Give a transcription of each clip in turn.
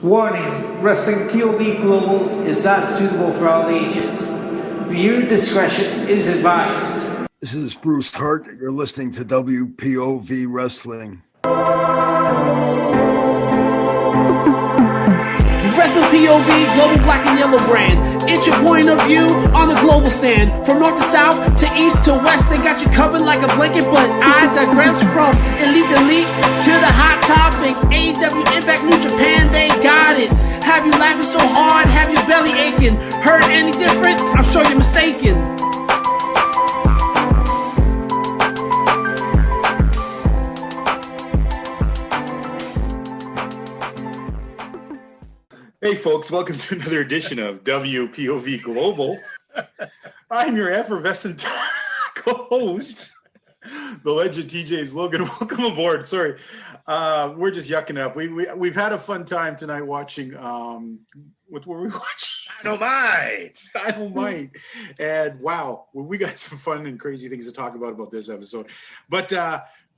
Warning, Wrestling POV Global is not suitable for all ages. Viewer discretion is advised. This is Bruce Hart. You're listening to WPOV Wrestling. Wrestle POV Global Black and Yellow brand. It's your point of view on the global stand. From north to south to east to west, they got you covered like a blanket. But I digress from elite to the hot topic. AEW Impact New Japan, they got it. Have you laughing so hard? Have your belly aching? Heard any different? I'm sure you're mistaken. Hey folks, welcome to another edition of WPOV Global. I'm your effervescent co-host, the legend T. James Logan. Welcome aboard. Sorry, we're just yucking up. We've had a fun time tonight watching. What were we watching? Dynamite. And wow, we got some fun and crazy things to talk about this episode. But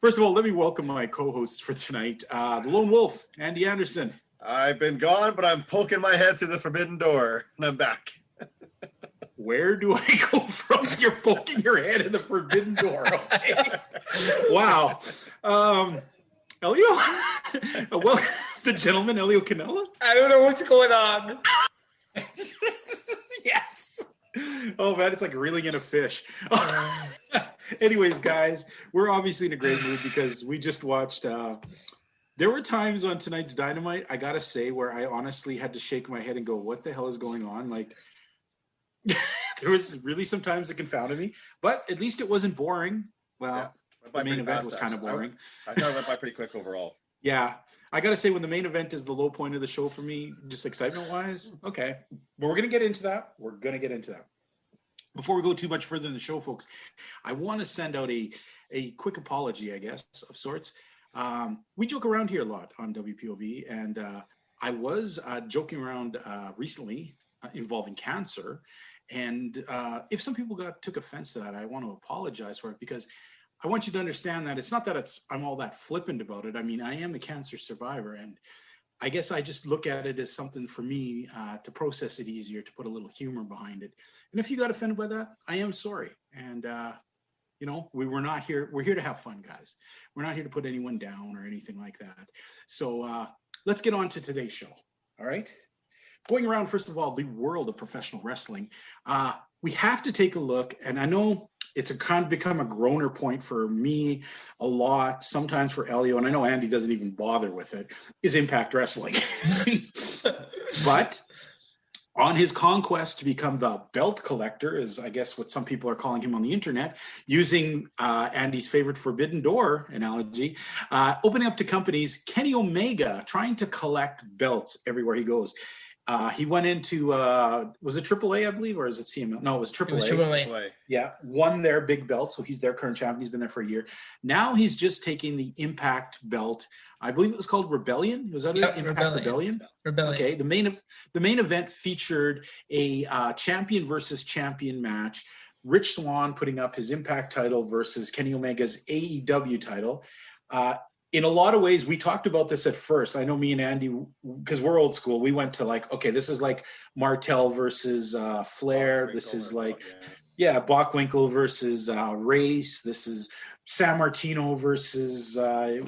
first of all, let me welcome my co-hosts for tonight, the Lone Wolf, Andy Anderson. I've been gone, but I'm poking my head through the forbidden door, and I'm back. Where do I go from? You're poking your head in the forbidden door. Okay. Wow. Elio? Well, the gentleman, Elio Canella? I don't know what's going on. Yes. Oh, man, it's like reeling in a fish. Anyways, guys, we're obviously in a great mood because we just watched... There were times on tonight's Dynamite, I gotta say, where I honestly had to shake my head and go, what the hell is going on? Like, there was really some times that confounded me, but at least it wasn't boring. Well, the main event was kind of boring. I thought it went by pretty quick overall. Yeah. I gotta say, when the main event is the low point of the show for me, just excitement-wise, okay. But we're gonna get into that. Before we go too much further in the show, folks, I want to send out a quick apology, I guess, of sorts. We joke around here a lot on WPOV, and I was joking around recently involving cancer. And if some people took offense to that, I want to apologize for it, because I want you to understand that it's not that I'm all that flippant about it. I mean, I am a cancer survivor, and I guess I just look at it as something for me to process it easier, to put a little humor behind it. And if you got offended by that, I am sorry. And you know, we're not here. We're here to have fun, guys. We're not here to put anyone down or anything like that. So let's get on to today's show. All right. Going around, first of all, the world of professional wrestling. We have to take a look, and I know it's kind of become a groaner point for me a lot, sometimes for Elio, and I know Andy doesn't even bother with it, is Impact Wrestling. But on his conquest to become the belt collector, is I guess what some people are calling him on the internet, using Andy's favorite forbidden door analogy, opening up to companies, Kenny Omega trying to collect belts everywhere he goes. He went into, was it AAA, I believe, or is it CML? No, it was AAA. It was AAA. Yeah, won their big belt, so he's their current champion. He's been there for a year. Now he's just taking the Impact belt. I believe it was called Rebellion. Was that it? Impact Rebellion? Rebellion. Okay, the main event featured a champion versus champion match. Rich Swann putting up his Impact title versus Kenny Omega's AEW title. In a lot of ways, we talked about this at first. I know me and Andy, because we're old school, we went to like, okay, this is like Martel versus Flair. This is like, Bockwinkel versus Race. This is San Martino versus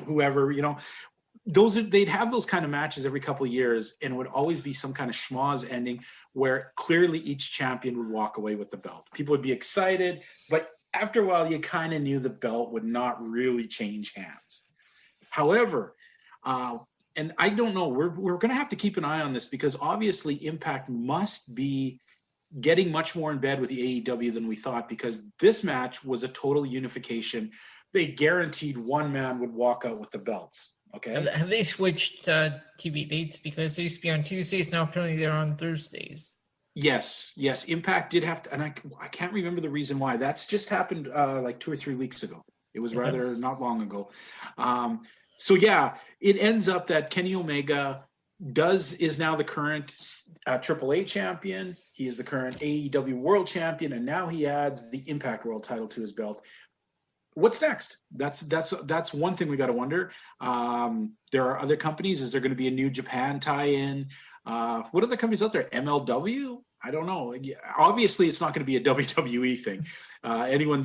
whoever, you know. They'd have those kind of matches every couple of years, and it would always be some kind of schmoz ending where clearly each champion would walk away with the belt. People would be excited, but after a while, you kind of knew the belt would not really change hands. However, and I don't know, we're going to have to keep an eye on this, because obviously Impact must be getting much more in bed with the AEW than we thought, because this match was a total unification. They guaranteed one man would walk out with the belts. Okay. Have they switched TV dates? Because they used to be on Tuesdays, now apparently they're on Thursdays. Yes. Impact did have to, and I can't remember the reason why. That's just happened like 2 or 3 weeks ago. It was rather not long ago. So yeah, it ends up that Kenny Omega is now the current AAA champion. He is the current AEW World Champion, and now he adds the Impact World title to his belt. what's next? That's one thing we got to wonder. There are other companies. Is there going to be a New Japan tie-in? What other companies out there? MLW? I don't know. Obviously, it's not going to be a WWE thing.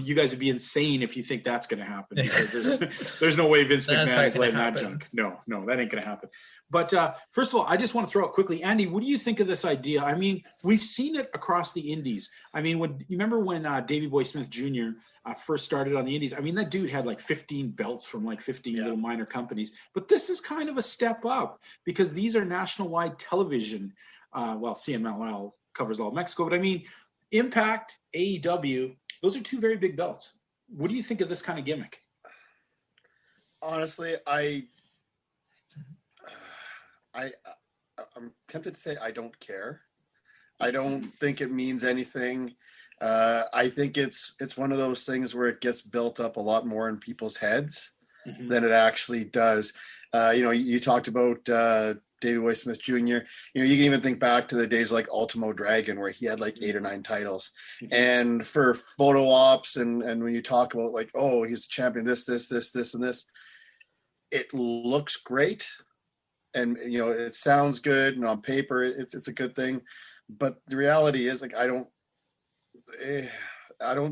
You guys would be insane if you think that's going to happen, because there's no way Vince McMahon is letting that junk. No, that ain't going to happen. But first of all, I just want to throw out quickly, Andy, what do you think of this idea? I mean, we've seen it across the indies. I mean, you remember when Davey Boy Smith Jr. First started on the indies? I mean, that dude had like 15 belts from like 15 little minor companies. But this is kind of a step up, because these are national-wide television. CMLL covers all of Mexico, but I mean, Impact, AEW, those are two very big belts. What do you think of this kind of gimmick? Honestly, I'm tempted to say I don't care. I don't think it means anything. I think it's one of those things where it gets built up a lot more in people's heads than it actually does. You talked about Davey Boy Smith Jr. You can even think back to the days like Ultimo Dragon, where he had like 8 or 9 titles. And for photo ops and when you talk about like, oh, he's the champion, this, and this, it looks great. And, it sounds good. And on paper, it's a good thing. But the reality is, like, I don't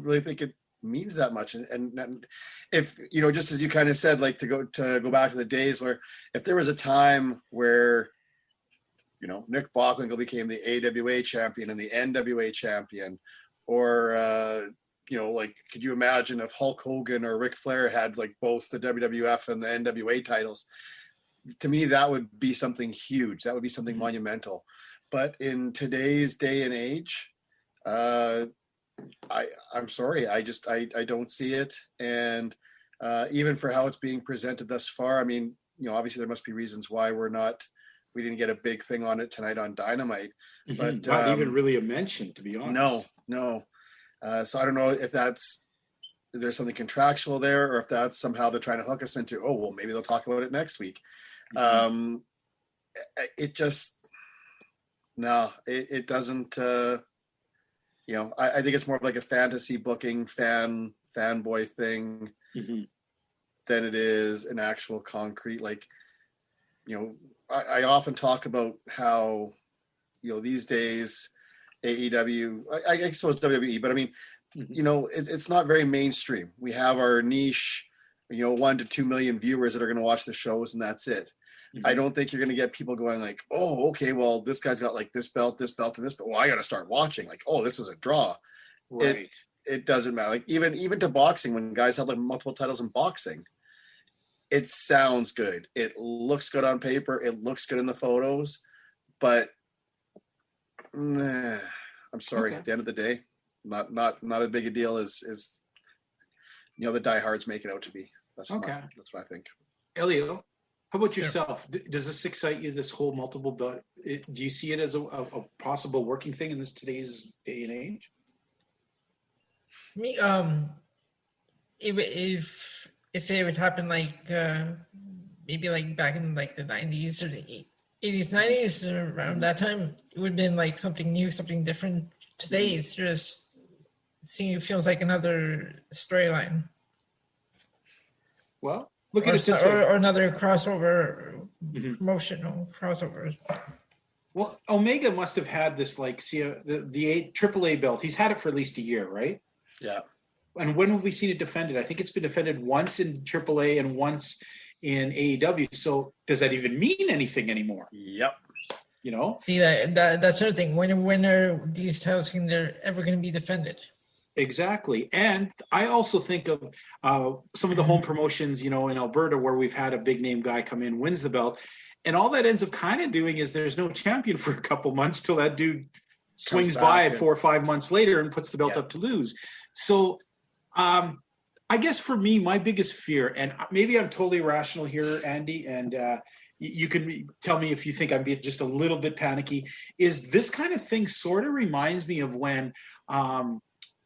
really think it means that much. And if, just as you kind of said, like to go back to the days where if there was a time where, Nick Bockwinkel became the AWA champion and the NWA champion, or, like, could you imagine if Hulk Hogan or Ric Flair had like both the WWF and the NWA titles? To me, that would be something huge. That would be something monumental. But in today's day and age, I'm sorry. I don't see it. And even for how it's being presented thus far, I mean, obviously there must be reasons why we didn't get a big thing on it tonight on Dynamite. But not even really a mention, to be honest. No. So I don't know if is there something contractual there, or if that's somehow they're trying to hook us into, oh, well, maybe they'll talk about it next week. It just, no, it doesn't, I think it's more of like a fantasy booking fanboy thing than it is an actual concrete, like, I often talk about how, these days AEW, I suppose WWE, but I mean, it's not very mainstream. We have our niche, 1 to 2 million viewers that are going to watch the shows, and that's it. I don't think you're going to get people going like, oh, okay, well, this guy's got like this belt, and this belt. Well, I got to start watching. Like, oh, this is a draw. Right. It doesn't matter. Like even to boxing, when guys have like multiple titles in boxing, it sounds good. It looks good on paper. It looks good in the photos, but I'm sorry. Okay. At the end of the day, not as big a deal as the diehards make it out to be. That's what I think. Elio, how about yourself? Does this excite you, this whole multiple belt? Do you see it as a possible working thing in today's day and age? Me, if it would happen like maybe like back in like the 90s or the 80s, 90s, around that time, it would have been like something new, something different. Today, it's just it feels like another storyline. Well, look at it this way. Or another crossover, promotional crossover. Well, Omega must have had this, like, the AAA belt. He's had it for at least a year, right? Yeah. And when have we seen it defended? I think it's been defended once in AAA and once in AEW. So does that even mean anything anymore? Yep. See, that's the other thing. When are these titles ever going to be defended? Exactly. And I also think of some of the home promotions, in Alberta, where we've had a big name guy come in, wins the belt. And all that ends up kind of doing is there's no champion for a couple months till that dude swings by 4 or 5 months later and puts the belt up to lose. So I guess for me, my biggest fear, and maybe I'm totally irrational here, Andy, and you can tell me if you think I'm being just a little bit panicky, is this kind of thing sort of reminds me of when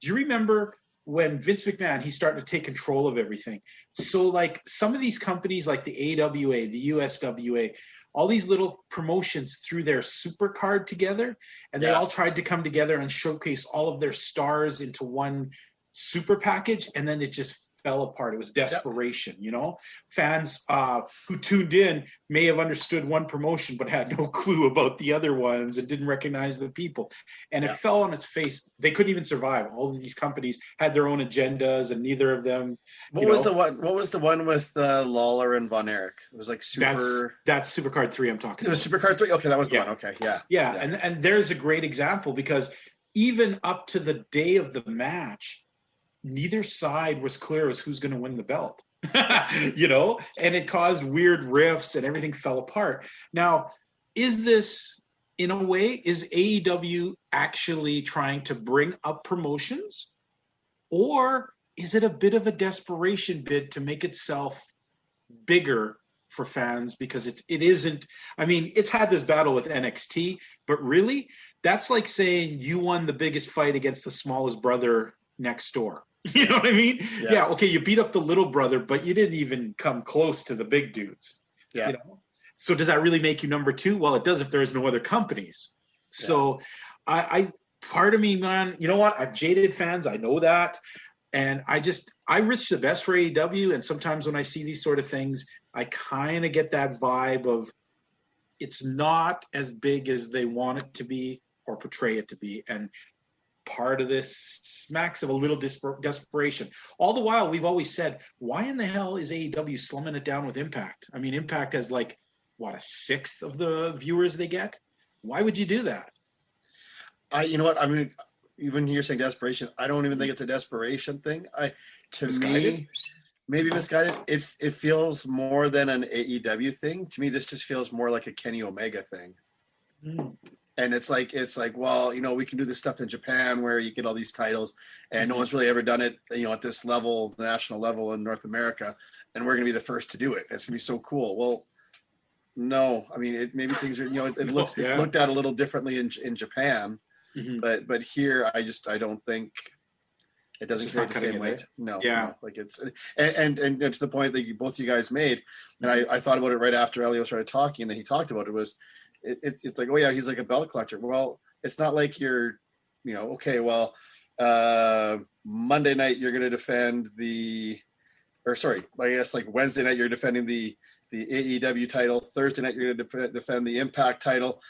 do you remember when Vince McMahon, he started to take control of everything? So like some of these companies like the AWA, the USWA, all these little promotions threw their super card together, and they all tried to come together and showcase all of their stars into one super package, and then it just fell apart. It was desperation, you know? Fans who tuned in may have understood one promotion but had no clue about the other ones and didn't recognize the people. And it fell on its face. They couldn't even survive. All of these companies had their own agendas, and neither of them. What was the one with Lawler and Von Erich? It was like super. That's Supercard 3 I'm talking about. It was about. Supercard 3? Okay, that was the one. Okay, yeah. And there's a great example, because even up to the day of the match, neither side was clear as who's going to win the belt, you know, and it caused weird rifts and everything fell apart. Now, is this, in a way, is AEW actually trying to bring up promotions, or is it a bit of a desperation bid to make itself bigger for fans? Because it isn't, I mean, it's had this battle with NXT, but really that's like saying you won the biggest fight against the smallest brother next door. You know what I mean? Yeah. Okay, you beat up the little brother, but you didn't even come close to the big dudes. Yeah. You know? So does that really make you number 2? Well, it does if there's no other companies. So I part of me, man, you know what? I've jaded fans. I know that. And I wish the best for AEW. And sometimes when I see these sort of things, I kind of get that vibe of it's not as big as they want it to be or portray it to be. And part of this smacks of a little desperation. All the while, we've always said, why in the hell is AEW slumming it down with Impact? I mean, Impact has like, what, a sixth of the viewers they get? Why would you do that? You know what? I mean, even you're saying desperation, I don't even think it's a desperation thing. Me, maybe misguided. It feels more than an AEW thing. To me, this just feels more like a Kenny Omega thing. And it's like, well, you know, we can do this stuff in Japan where you get all these titles, and no one's really ever done it, you know, at this level, the national level in North America, and we're going to be the first to do it. It's going to be so cool. Well, no, I mean, maybe things are, you know, it's looked at a little differently in Japan, but here, I don't think it doesn't carry the same weight. No, like it's, and to the point that both you guys made, and I thought about it right after Elio started talking, and then he talked about it, was, it's like, oh yeah, he's like a belt collector. Well, it's not like you're, you know, okay, well, Monday night you're going to defend like Wednesday night you're defending the AEW title. Thursday night you're going to defend the Impact title.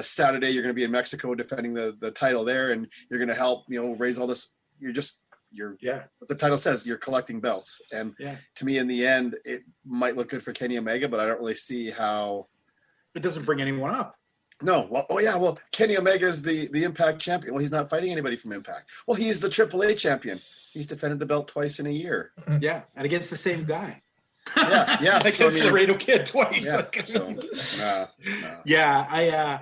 Saturday you're going to be in Mexico defending the title there, and you're going to help, you know, raise all this. What the title says, you're collecting belts. And to me, in the end, it might look good for Kenny Omega, but I don't really see how. It doesn't bring anyone up. No. Well, Kenny Omega is the Impact champion. Well, he's not fighting anybody from Impact. Well, he's the AAA champion. He's defended the belt twice in a year. Yeah, and against the same guy. Yeah. Against the Laredo Kid twice. Yeah.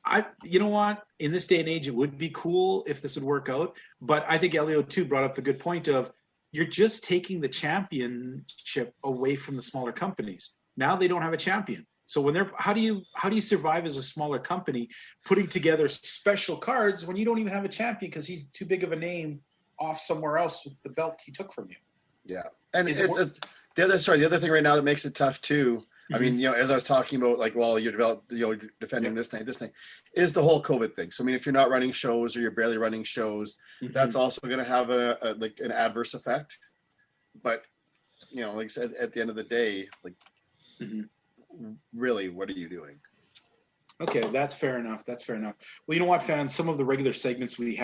I you know what? In this day and age, it would be cool if this would work out. But I think Elio too brought up the good point of you're just taking the championship away from the smaller companies. Now they don't have a champion. So when how do you survive as a smaller company putting together special cards when you don't even have a champion because he's too big of a name off somewhere else with the belt he took from you? Yeah, and the other thing right now that makes it tough too. I mean, you know, as I was talking about, like, well, you're defending this thing, is the whole COVID thing. So I mean, if you're not running shows or you're barely running shows, that's also going to have an adverse effect. But you know, like I said, at the end of the day, like. Really, what are you doing? Okay, that's fair enough. Well, you know what, fans? Some of the regular segments we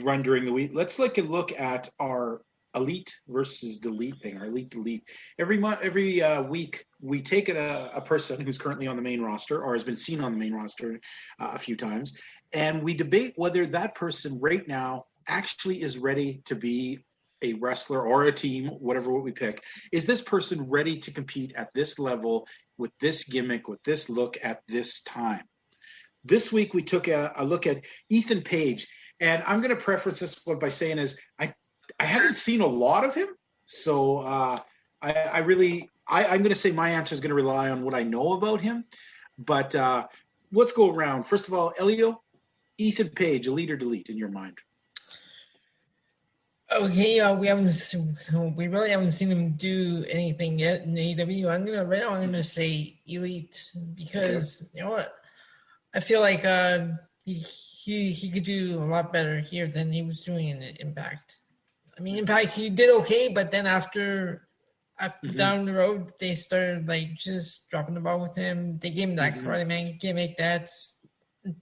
run during the week. Let's look at our elite versus delete thing, our elite delete. Every week, we take a person who's currently on the main roster or has been seen on the main roster a few times, and we debate whether that person right now actually is ready to be a wrestler or a team, whatever we pick. Is this person ready to compete at this level with this gimmick, with this look at this time? This week we took a look at Ethan Page, and I'm going to preference this one by saying I haven't seen a lot of him, so I'm going to say my answer is going to rely on what I know about him. But let's go around. First of all, Elio, Ethan Page, elite or delete in your mind? Okay, we really haven't seen him do anything yet in AEW. I'm gonna say elite because you know what, I feel like he could do a lot better here than he was doing in Impact. I mean, Impact, he did okay, but then after down the road, they started like just dropping the ball with him. They gave him that Karate Man gimmick that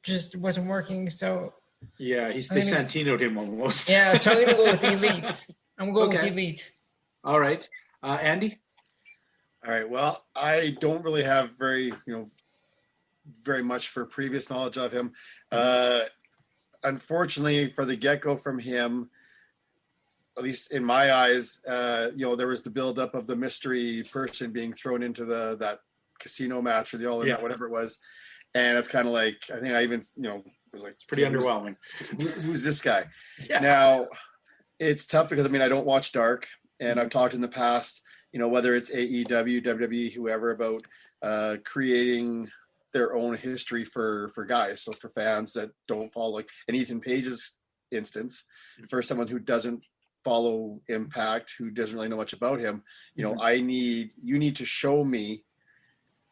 just wasn't working. So Yeah, they Santino'd him almost. yeah, so I'm gonna go with the Elite. I'm going with the Elite. All right, Andy. All right. Well, I don't really have very much for previous knowledge of him. Unfortunately, for the get-go from him, at least in my eyes, there was the build-up of the mystery person being thrown into that casino match or the all-in, whatever it was, and it's kind of like, I think I even was like, it's pretty underwhelming. Who's this guy? Yeah. Now, it's tough because I don't watch Dark, and I've talked in the past, whether it's AEW, WWE, whoever, about creating their own history for guys. So for fans that don't follow, like in Ethan Page's instance, for someone who doesn't follow Impact, who doesn't really know much about him, you need to show me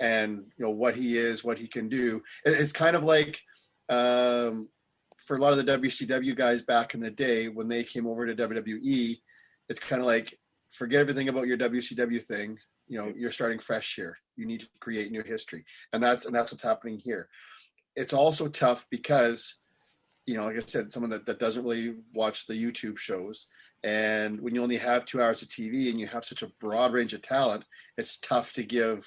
and what he is, what he can do. It's kind of like for a lot of the WCW guys back in the day when they came over to WWE, it's kind of like, forget everything about your WCW thing. You're starting fresh here. You need to create new history. And that's what's happening here. It's also tough because, like I said, someone that doesn't really watch the YouTube shows, and when you only have 2 hours of TV and you have such a broad range of talent, it's tough to give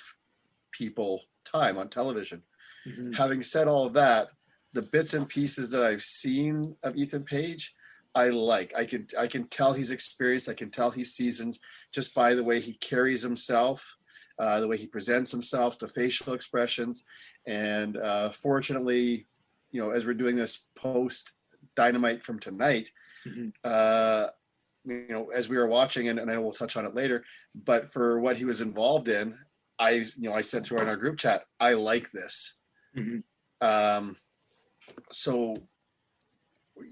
people time on television. Having said all of that, the bits and pieces that I've seen of Ethan Page, I like. I can tell he's experienced. I can tell he's seasoned just by the way he carries himself, the way he presents himself, the facial expressions. And fortunately, as we're doing this post Dynamite from tonight, as we were watching, and I will touch on it later, but for what he was involved in, I said to her in our group chat, I like this. So,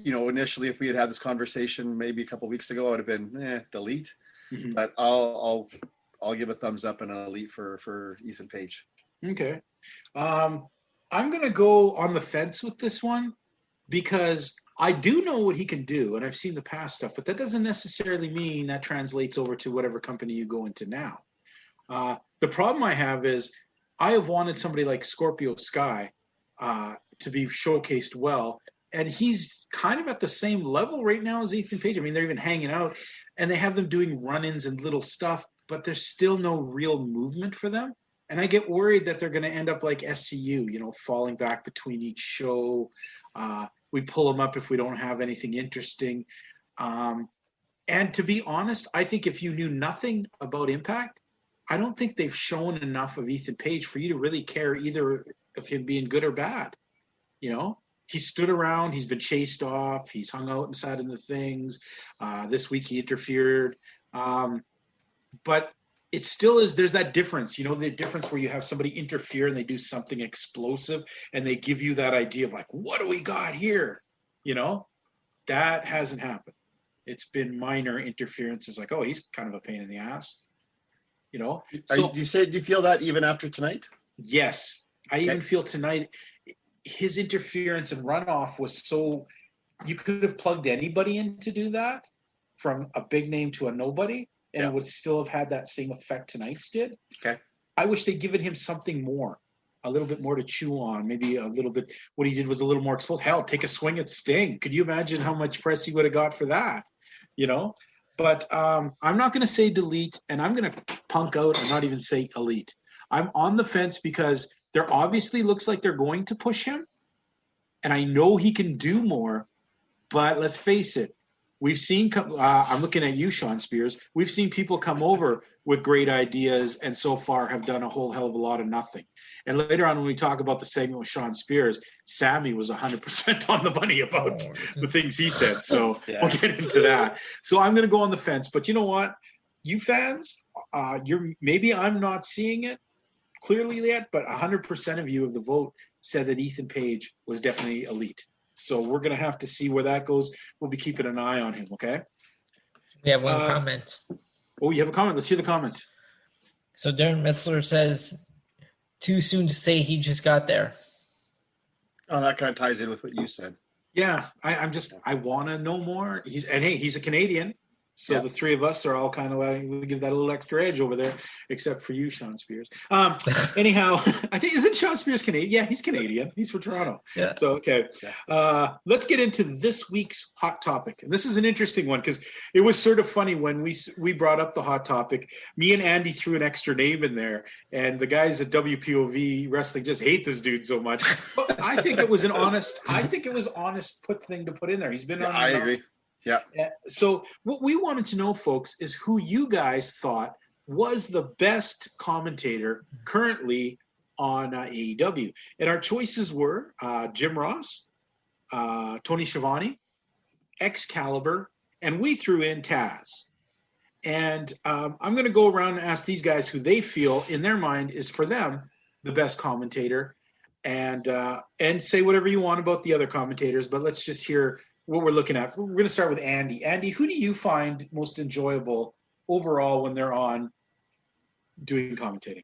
initially, if we had this conversation maybe a couple of weeks ago, I would have been delete. But I'll give a thumbs up and an elite for Ethan Page. Okay, I'm gonna go on the fence with this one because I do know what he can do, and I've seen the past stuff, but that doesn't necessarily mean that translates over to whatever company you go into now. The problem I have is I have wanted somebody like Scorpio Sky to be showcased well, and he's kind of at the same level right now as Ethan Page. I mean, they're even hanging out, and they have them doing run-ins and little stuff, but there's still no real movement for them. And I get worried that they're going to end up like SCU, falling back between each show. We pull them up if we don't have anything interesting. And to be honest, I think if you knew nothing about Impact, I don't think they've shown enough of Ethan Page for you to really care either of him being good or bad. He stood around, he's been chased off, he's hung out inside of the things. This week he interfered. But it still is, there's that difference, the difference where you have somebody interfere and they do something explosive and they give you that idea of like, what do we got here? That hasn't happened. It's been minor interferences like, oh, he's kind of a pain in the ass. Do you feel that even after tonight? Yes. I even feel tonight his interference and runoff was so, you could have plugged anybody in to do that, from a big name to a nobody, and it would still have had that same effect tonight's did. Okay. I wish they'd given him something more, a little bit more to chew on. Maybe a little bit, what he did was a little more exposed. Hell, take a swing at Sting. Could you imagine how much press he would have got for that? But I'm not going to say delete, and I'm going to punk out and not even say elite. I'm on the fence because there obviously looks like they're going to push him, and I know he can do more, but let's face it. We've seen, I'm looking at you, Sean Spears. We've seen people come over with great ideas and so far have done a whole hell of a lot of nothing. And later on, when we talk about the segment with Sean Spears, Sammy was 100% on the money about the things he said. So we'll get into that. So I'm going to go on the fence. But you know what? You fans, maybe I'm not seeing it clearly yet, but 100% of you of the vote said that Ethan Page was definitely elite. So we're going to have to see where that goes. We'll be keeping an eye on him, okay? We have one comment. Oh, you have a comment? Let's hear the comment. So Darren Metzler says, too soon to say he just got there. Oh, that kind of ties in with what you said. Yeah, I want to know more. He's a Canadian, So the three of us are all kind of like, we give that a little extra edge over there, except for you, Sean Spears. Anyhow, I think, isn't Sean Spears Canadian? Yeah, he's Canadian. He's from Toronto. Yeah. So, okay. Let's get into this week's hot topic. And this is an interesting one because it was sort of funny when we brought up the hot topic. Me and Andy threw an extra name in there, and the guys at WPOV Wrestling just hate this dude so much. But I think it was honest thing to put in there. He's been on. I agree. Yeah. So what we wanted to know, folks, is who you guys thought was the best commentator currently on AEW. And our choices were Jim Ross, Tony Schiavone, Excalibur, and we threw in Taz. And I'm going to go around and ask these guys who they feel in their mind is for them the best commentator, and say whatever you want about the other commentators. But let's just hear what we're looking at. We're going to start with Andy. Andy, who do you find most enjoyable overall when they're on doing commentating?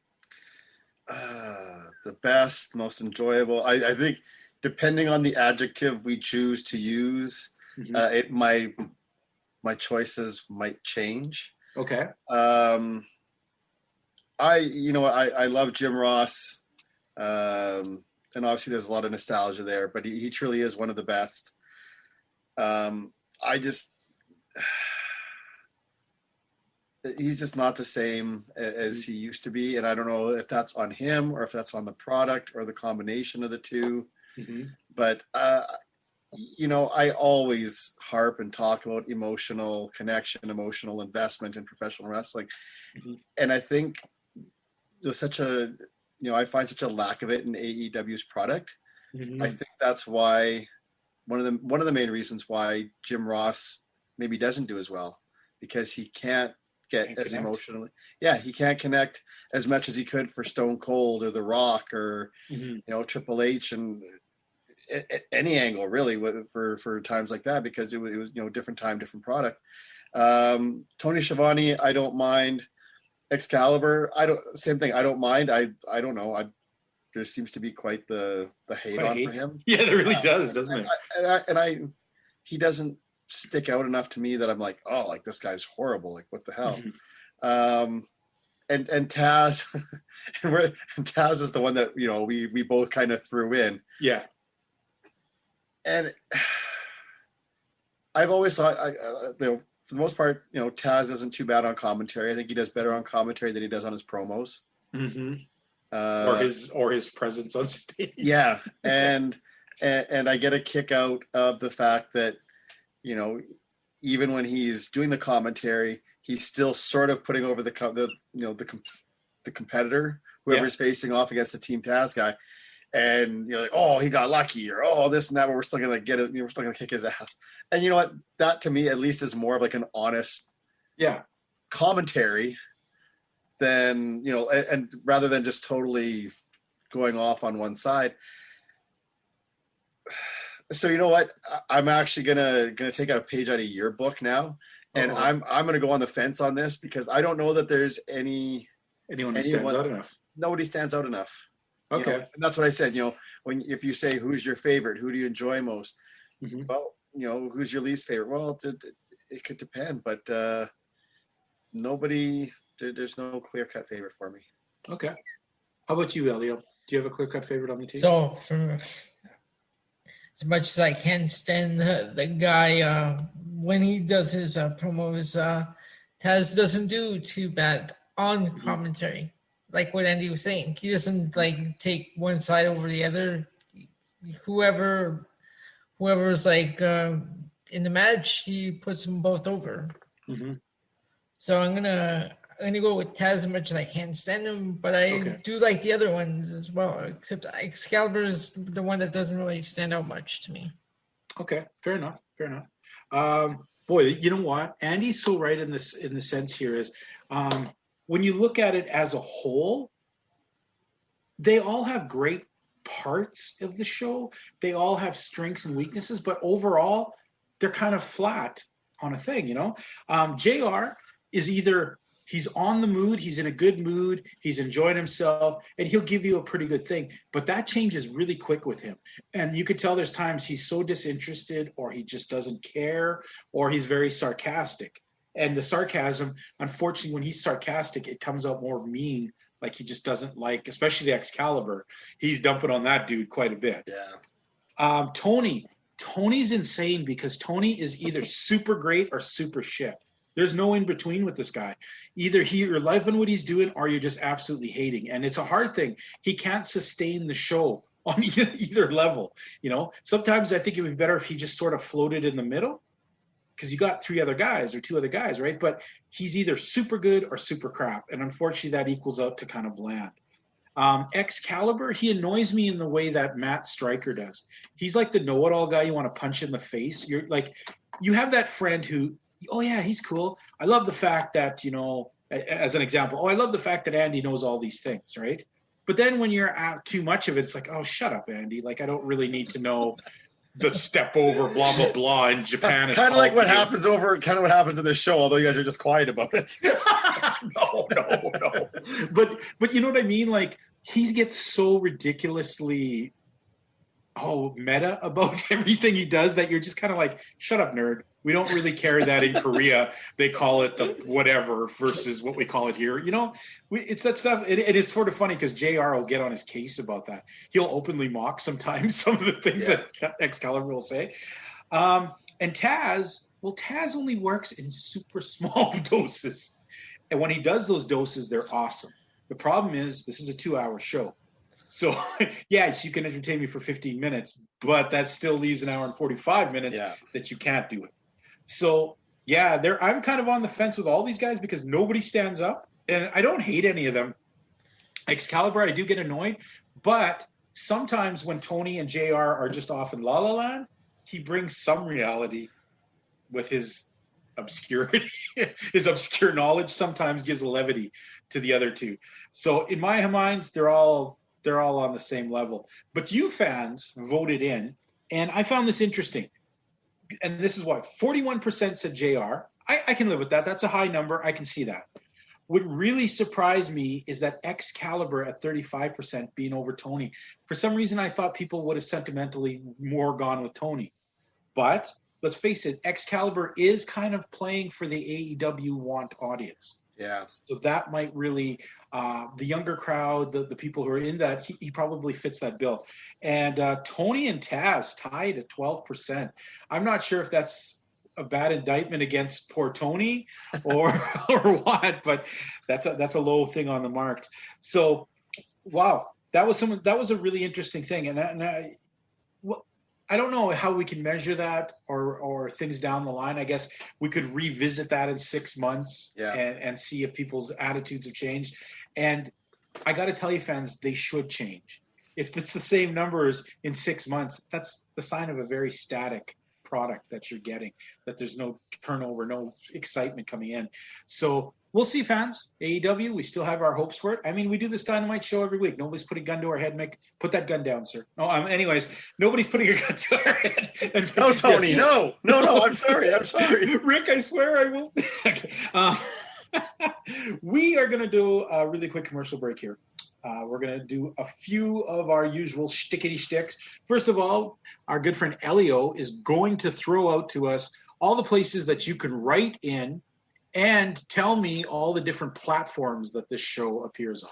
The best, most enjoyable. I think depending on the adjective we choose to use, my choices might change. Okay. I love Jim Ross, and obviously there's a lot of nostalgia there, but he truly is one of the best. He's just not the same as he used to be. And I don't know if that's on him or if that's on the product or the combination of the two. But, I always harp and talk about emotional connection, emotional investment in professional wrestling. And I think there's I find such a lack of it in AEW's product. I think that's why one of the main reasons why Jim Ross maybe doesn't do as well, because he can't get as emotionally. Yeah, he can't connect as much as he could for Stone Cold or The Rock or Triple H and any angle really for times like that, because it was different time, different product. Tony Schiavone, I don't mind. Excalibur, same thing. I don't mind. I don't know. There seems to be quite the hate for him. Yeah, there really does, doesn't it? He doesn't stick out enough to me that I'm like, oh, like this guy's horrible. Like what the hell? And Taz, and Taz is the one that we both kind of threw in. Yeah. And I've always thought, for the most part, Taz isn't too bad on commentary. I think he does better on commentary than he does on his promos. Or his presence on stage. Yeah, and I get a kick out of the fact that even when he's doing the commentary, he's still sort of putting over the competitor, whoever's facing off against the Team Taz guy, and like, oh, he got lucky, or oh, this and that, but we're still gonna get it. We're still gonna kick his ass. And you know what? That to me, at least, is more of like an honest, commentary than and rather than just totally going off on one side. So you know what? I'm actually gonna take a page out of your book now, and I'm gonna go on the fence on this, because I don't know that there's anyone who stands out enough. Nobody stands out enough. Okay. And that's what I said. If you say who's your favorite, who do you enjoy most? Well, who's your least favorite? Well, it could depend, but nobody. There's no clear-cut favorite for me. Okay. How about you, Elio? Do you have a clear-cut favorite on the team? So, for as much as I can stand the guy when he does his promos, Taz doesn't do too bad on commentary. Like what Andy was saying, he doesn't take one side over the other. Whoever's in the match, he puts them both over. So I'm gonna go with Taz as much as I can stand him, but I do like the other ones as well. Except Excalibur is the one that doesn't really stand out much to me. Okay, fair enough. Boy, you know what? Andy's so right in the sense here is, when you look at it as a whole, they all have great parts of the show. They all have strengths and weaknesses, but overall, they're kind of flat on a thing. JR is either he's on the mood, he's in a good mood, he's enjoying himself, and he'll give you a pretty good thing. But that changes really quick with him. And you could tell there's times he's so disinterested, or he just doesn't care, or he's very sarcastic. And the sarcasm, unfortunately, when he's sarcastic, it comes out more mean, like he just doesn't like, especially the Excalibur. He's dumping on that dude quite a bit. Yeah. Tony's insane because Tony is either super great or super shit. There's no in between with this guy. Either you're loving what he's doing or you're just absolutely hating. And it's a hard thing. He can't sustain the show on either level. You know, sometimes I think it would be better if he just sort of floated in the middle, because you got 3 other guys or 2 other guys, right? But he's either super good or super crap. And unfortunately, that equals out to kind of bland. Excalibur, he annoys me in the way that Matt Stryker does. He's like the know-it-all guy you want to punch in the face. You're like, you have that friend who, oh yeah, he's cool. I love the fact that, you know, as an example, I love the fact that Andy knows all these things, right? But then when you're at too much of it, it's like, oh, shut up, Andy. Like, I don't really need to know the step over, blah, blah, blah in Japan. Kind of like what happens in this show, although you guys are just quiet about it. No. But you know what I mean? Like, he gets so ridiculously meta about everything he does that you're just kind of like, shut up, nerd. We don't really care that in Korea they call it the whatever versus what we call it here. You know, it's that stuff. It is sort of funny because JR will get on his case about that. He'll openly mock sometimes some of the things that Excalibur will say. And Taz only works in super small doses. And when he does those doses, they're awesome. The problem is this is a 2-hour show. So, yes, you can entertain me for 15 minutes, but that still leaves an hour and 45 minutes that you can't do it. So, yeah, I'm kind of on the fence with all these guys because nobody stands up. And I don't hate any of them. Excalibur, I do get annoyed. But sometimes when Tony and JR are just off in La La Land, he brings some reality with his obscurity. His obscure knowledge sometimes gives a levity to the other two. So in my minds, they're all on the same level. But you fans voted in, and I found this interesting. And this is what 41% said JR. I can live with that. That's a high number. I can see that. What really surprised me is that Excalibur at 35% being over Tony. For some reason, I thought people would have sentimentally more gone with Tony. But let's face it, Excalibur is kind of playing for the AEW want audience. Yeah. So that might really, the younger crowd, the people who are in that, he probably fits that bill. And Tony and Taz tied at 12%. I'm not sure if that's a bad indictment against poor Tony or what, but that's a low thing on the marks. So, wow, that was a really interesting thing. I don't know how we can measure that or things down the line. I guess we could revisit that in 6 months and see if people's attitudes have changed. And I got to tell you, fans, they should change. If it's the same numbers in 6 months, that's the sign of a very static product that you're getting, that there's no turnover, no excitement coming in. So we'll see, fans. AEW, we still have our hopes for it. I mean, we do this Dynamite show every week. Nobody's putting a gun to our head. Put that gun down, sir. No, anyways, nobody's putting a gun to our head. No, Tony, no. I'm sorry. Rick, I swear I will. Okay. We are going to do a really quick commercial break here. We're going to do a few of our usual shtickety shticks. First of all, our good friend Elio is going to throw out to us all the places that you can write in and tell me all the different platforms that this show appears on.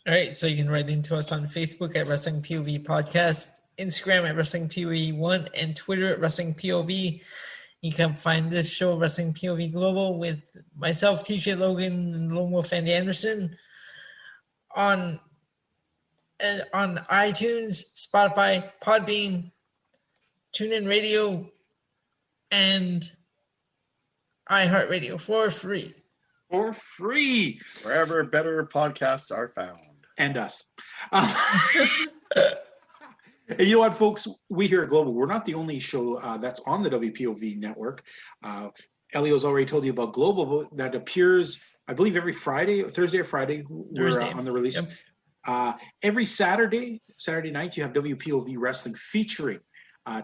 All right, so you can write into us on Facebook at Wrestling POV Podcast, Instagram at Wrestling POV1, and Twitter at Wrestling POV. You can find this show, Wrestling POV Global, with myself, TJ Logan, and Lone Wolf Andy Anderson, on iTunes, Spotify, Podbean, TuneIn Radio, and iHeartRadio for free. For free. Wherever better podcasts are found. And us. And you know what, folks? We here at Global, we're not the only show that's on the WPOV network. Elio's already told you about Global, that appears, I believe, every Friday, Thursday or Friday, we're on the release. Yep. Every Saturday night, you have WPOV Wrestling featuring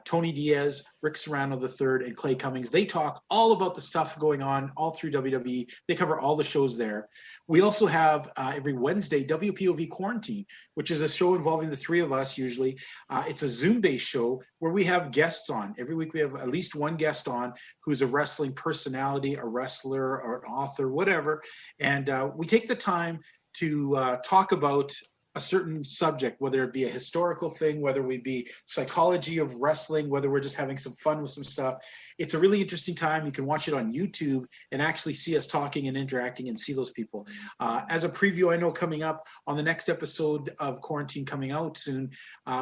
Tony Diaz, Rick Serrano III, and Clay Cummings. They talk all about the stuff going on all through WWE. They cover all the shows there. We also have every Wednesday WPOV Quarantine, which is a show involving the three of us usually. It's a Zoom-based show where we have guests on. Every week we have at least one guest on who's a wrestling personality, a wrestler, or an author, whatever. And we take the time to talk about a certain subject, whether it be a historical thing, whether we be psychology of wrestling, whether we're just having some fun with some stuff. It's a really interesting time. You can watch it on YouTube and actually see us talking and interacting and see those people. As a preview, I know coming up on the next episode of Quarantine coming out soon,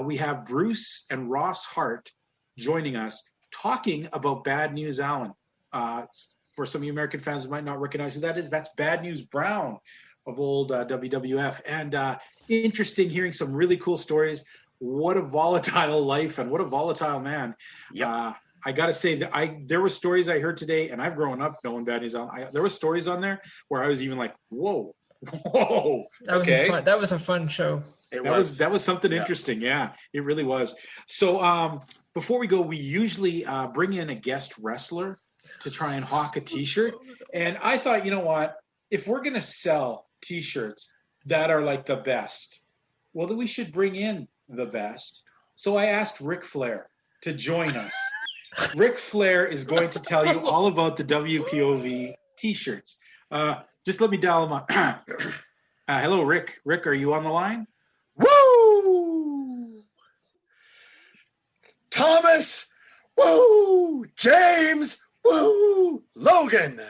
we have Bruce and Ross Hart joining us talking about Bad News Allen. For some of you American fans who might not recognize who that is, that's Bad News Brown of old WWF. And interesting hearing some really cool stories. What a volatile life and what a volatile man. Yep. I got to say that there were stories I heard today, and I've grown up knowing Bad News Allen. There were stories on there where I was even like, whoa. That was a fun show. That was something interesting. Yeah, it really was. So before we go, we usually bring in a guest wrestler to try and hawk a t-shirt. And I thought, you know what? If we're going to sell t-shirts that are like the best, well, then we should bring in the best. So I asked Ric Flair to join us. Ric Flair is going to tell you all about the WPOV t-shirts. Just let me dial him up. Hello, Rick. Rick, are you on the line? Woo! Thomas! Woo! James! Woo! Logan!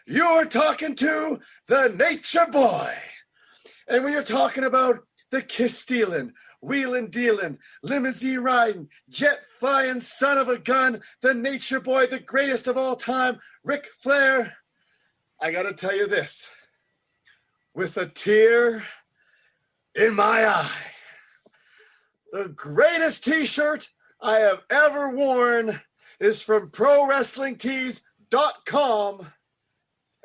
You're talking to the Nature Boy. And when you're talking about the kiss stealing, wheeling dealing, limousine riding, jet flying son of a gun, the Nature Boy, the greatest of all time, Ric Flair, I got to tell you this, with a tear in my eye, the greatest t-shirt I have ever worn is from ProWrestlingTees.com,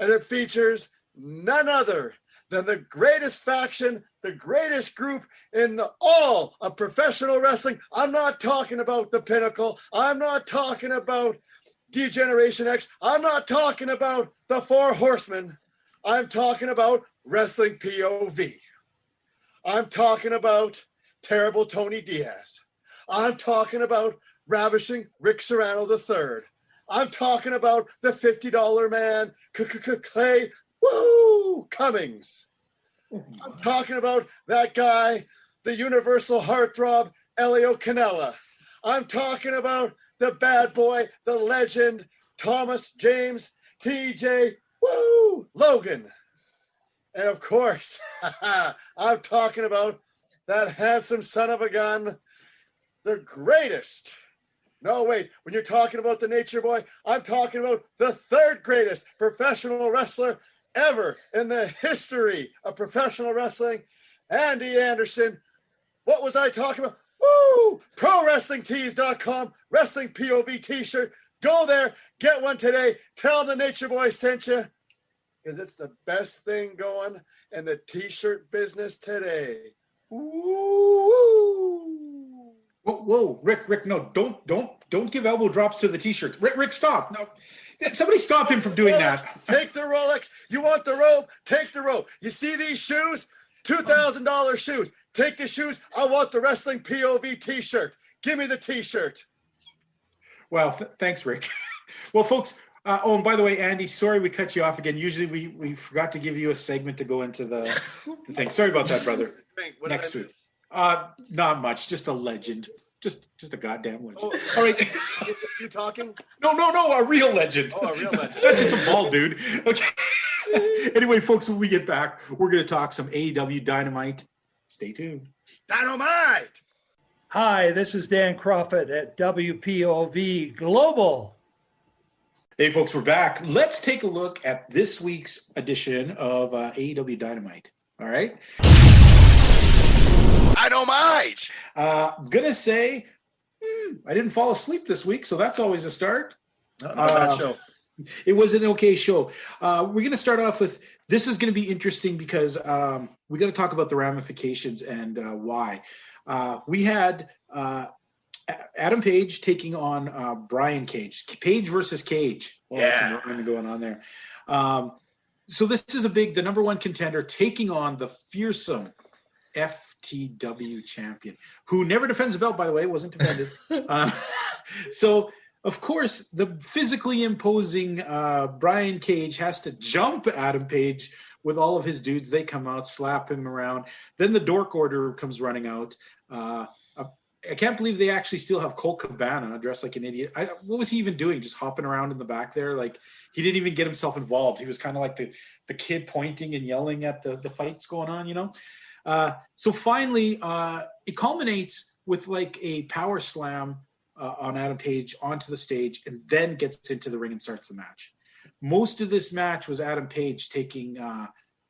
and it features none other than the greatest faction, the greatest group in all of professional wrestling. I'm not talking about the Pinnacle. I'm not talking about D-Generation X. I'm not talking about the Four Horsemen. I'm talking about Wrestling POV. I'm talking about Terrible Tony Diaz. I'm talking about Ravishing Rick Serrano III. I'm talking about the $50 man, Clay Cummings. I'm talking about that guy, the universal heartthrob, Elio Canella. I'm talking about the bad boy, the legend, Thomas James, TJ, Logan. And of course, I'm talking about that handsome son of a gun, the greatest. No, wait, when you're talking about the Nature Boy, I'm talking about the third greatest professional wrestler ever in the history of professional wrestling, Andy Anderson. What was I talking about? ProWrestlingTees.com, Wrestling POV t-shirt. Go there, get one today. Tell the Nature Boy sent you, because it's the best thing going in the t-shirt business today. Whoa, Rick, no, don't give elbow drops to the t-shirts. Rick, stop. No. Somebody stop him from doing Rolex, that. Take the Rolex. You want the rope? Take the rope. You see these shoes? $2,000 shoes. Take the shoes. I want the Wrestling POV t-shirt. Give me the t-shirt. Well, thanks, Rick. Well, folks, and by the way, Andy, sorry we cut you off again. Usually we forgot to give you a segment to go into the thing. Sorry about that, brother. Next week. Not much. Just a legend. Just a goddamn legend. Oh, all right. It's just you talking? No, a real legend. Oh, a real legend. That's just a bald dude. Okay. Anyway, folks, when we get back, we're going to talk some AEW Dynamite. Stay tuned. Dynamite! Hi, this is Dan Crawford at WPOV Global. Hey, folks, we're back. Let's take a look at this week's edition of AEW Dynamite. All right? Dynamite! Gonna say, I didn't fall asleep this week, so that's always a start. Not a bad show. It was an okay show. We're going to start off with, this is going to be interesting because we got to talk about the ramifications and why. We had Adam Page taking on Brian Cage. Page versus Cage. Well, that's some rhyming going on there. So this is the number one contender taking on the fearsome FTW champion, who never defends the belt, by the way, wasn't defended. So, of course, the physically imposing Brian Cage has to jump Adam Page with all of his dudes. They come out, slap him around. Then the Dork Order comes running out. I can't believe they actually still have Colt Cabana dressed like an idiot. What was he even doing? Just hopping around in the back there? Like, he didn't even get himself involved. He was kind of like the kid pointing and yelling at the fights going on, you know? So finally, it culminates with like a power slam on Adam Page onto the stage, and then gets into the ring and starts the match. Most of this match was Adam Page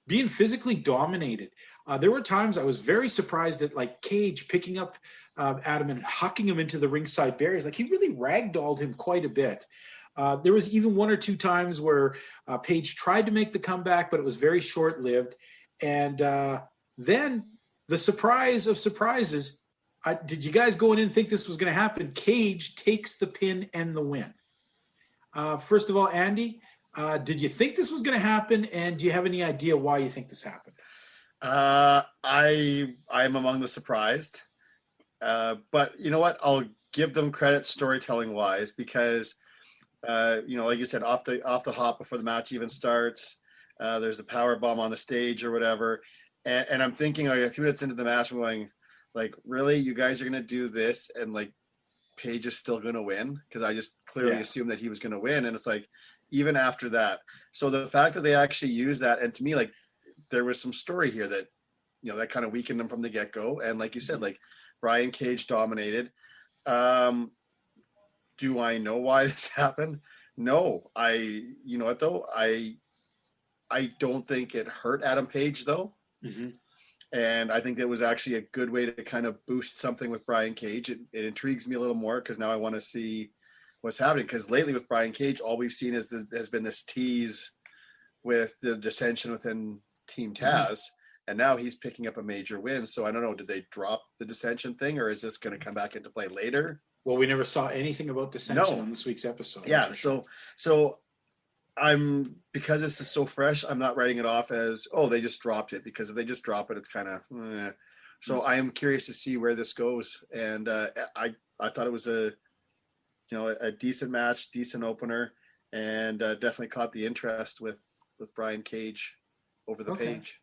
being physically dominated. There were times I was very surprised at like Cage picking up Adam and hucking him into the ringside barriers. Like, he really ragdolled him quite a bit. There was even one or two times where Page tried to make the comeback, but it was very short-lived. And then the surprise of surprises, did you guys go in and think this was going to happen? Cage takes the pin and the win. First of all, Andy, did you think this was going to happen? And do you have any idea why you think this happened? I'm among the surprised. But you know what? I'll give them credit storytelling wise, because like you said, off the hop before the match even starts, there's a power bomb on the stage or whatever. And I'm thinking, like, a few minutes into the match, I'm going, like, really, you guys are going to do this and like Page is still going to win? Because I just clearly assumed that he was going to win. And it's like, even after that. So the fact that they actually use that, and to me, like, there was some story here that, that kind of weakened them from the get-go. And like you said, like, Brian Cage dominated. Do I know why this happened? No. You know what though? I don't think it hurt Adam Page though. Mm-hmm. And I think it was actually a good way to kind of boost something with Brian Cage. It intrigues me a little more because now I want to see what's happening. Because lately with Brian Cage, all we've seen has been this tease with the dissension within Team Taz. Mm-hmm. And now he's picking up a major win. So I don't know, did they drop the dissension thing, or is this going to come back into play later? Well, we never saw anything about dissension on this week's episode. Yeah, so because this is so fresh, I'm not writing it off as, they just dropped it, because if they just drop it, it's kind of So I am curious to see where this goes. And I thought it was a decent match, decent opener, and definitely caught the interest with Brian Cage over the Page.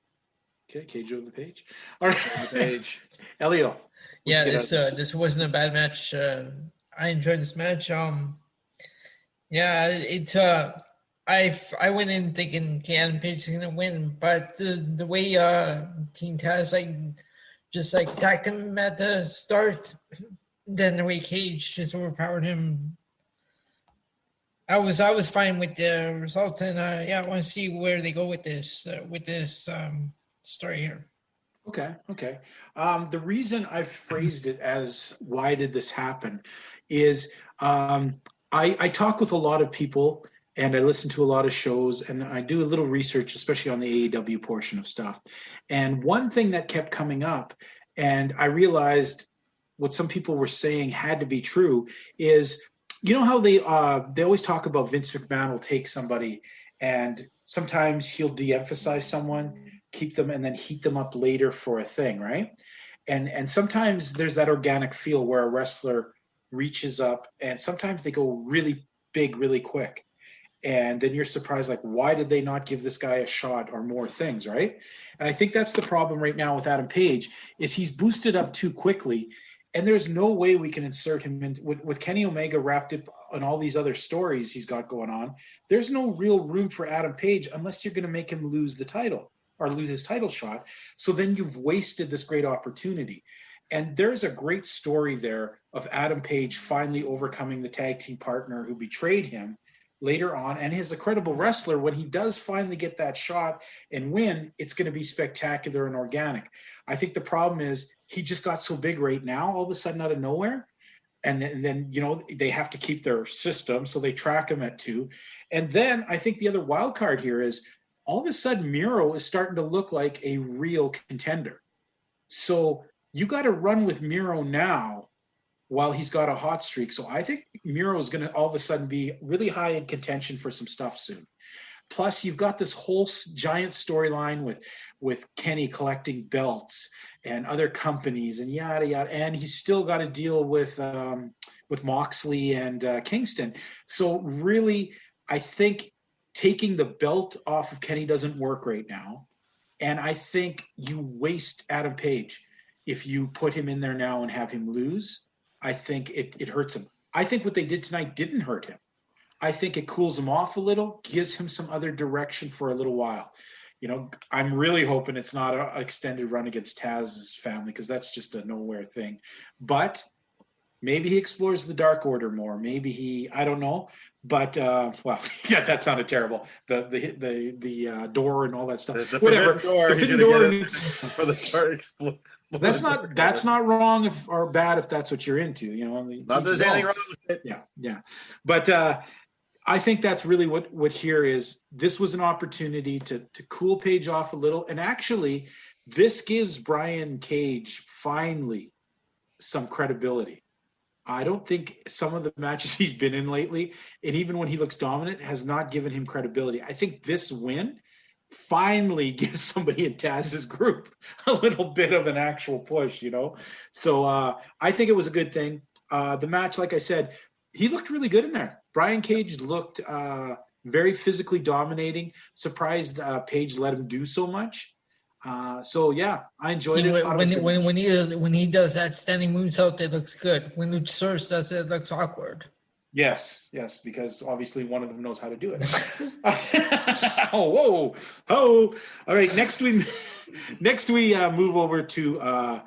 Okay, Cage over the Page. All right, over the Page. Elio. Yeah, this wasn't a bad match. I enjoyed this match. I went in thinking Adam Page is gonna win, but the way Team Taz just attacked him at the start, then the way Cage just overpowered him, I was fine with the results, and I want to see where they go with this story here. Okay. The reason I've phrased it as why did this happen is I talk with a lot of people, and I listen to a lot of shows, and I do a little research, especially on the AEW portion of stuff. And one thing that kept coming up, and I realized what some people were saying had to be true, is, you know how they always talk about Vince McMahon will take somebody, and sometimes he'll de-emphasize someone, keep them, and then heat them up later for a thing, right? And sometimes there's that organic feel where a wrestler reaches up, and sometimes they go really big, really quick. And then you're surprised, like, why did they not give this guy a shot or more things, right? And I think that's the problem right now with Adam Page, is he's boosted up too quickly, and there's no way we can insert him in with Kenny Omega wrapped up on all these other stories he's got going on. There's no real room for Adam Page unless you're going to make him lose the title or lose his title shot. So then you've wasted this great opportunity. And there's a great story there of Adam Page finally overcoming the tag team partner who betrayed him later on, and he's a credible wrestler. When he does finally get that shot and win, it's going to be spectacular and organic. I think the problem is he just got so big right now, all of a sudden out of nowhere, and then they have to keep their system, so they track him at 2. And then I think the other wild card here is all of a sudden Miro is starting to look like a real contender. So you got to run with Miro now while he's got a hot streak. So I think Miro is going to all of a sudden be really high in contention for some stuff soon. Plus, you've got this whole giant storyline with Kenny collecting belts and other companies and yada yada, and he's still got to deal with Moxley and Kingston. So really, I think taking the belt off of Kenny doesn't work right now, and I think you waste Adam Page if you put him in there now and have him lose. I think it hurts him. I think what they did tonight didn't hurt him. I think it cools him off a little, gives him some other direction for a little while. You know, I'm really hoping it's not an extended run against Taz's family, because that's just a nowhere thing. But maybe he explores the Dark Order more. Maybe I don't know. But well, yeah, that sounded terrible. The door and all that stuff. The Whatever. Door, the forbidden door for the door explode. That's not wrong or bad if that's what you're into. You know, not there's anything wrong with it. Yeah. But I think that's really what here is. This was an opportunity to cool Page off a little, and actually, this gives Brian Cage finally some credibility. I don't think some of the matches he's been in lately, and even when he looks dominant, has not given him credibility. I think this win finally gives somebody in Taz's group a little bit of an actual push, you know? So I think it was a good thing. The match, like I said, he looked really good in there. Brian Cage looked very physically dominating. Surprised Page let him do so much. So yeah, I enjoyed it. When he does that standing moonsault, it looks good. When Luchasaurus does it, it looks awkward. Yes, because obviously one of them knows how to do it. Whoa. All right, next we move over to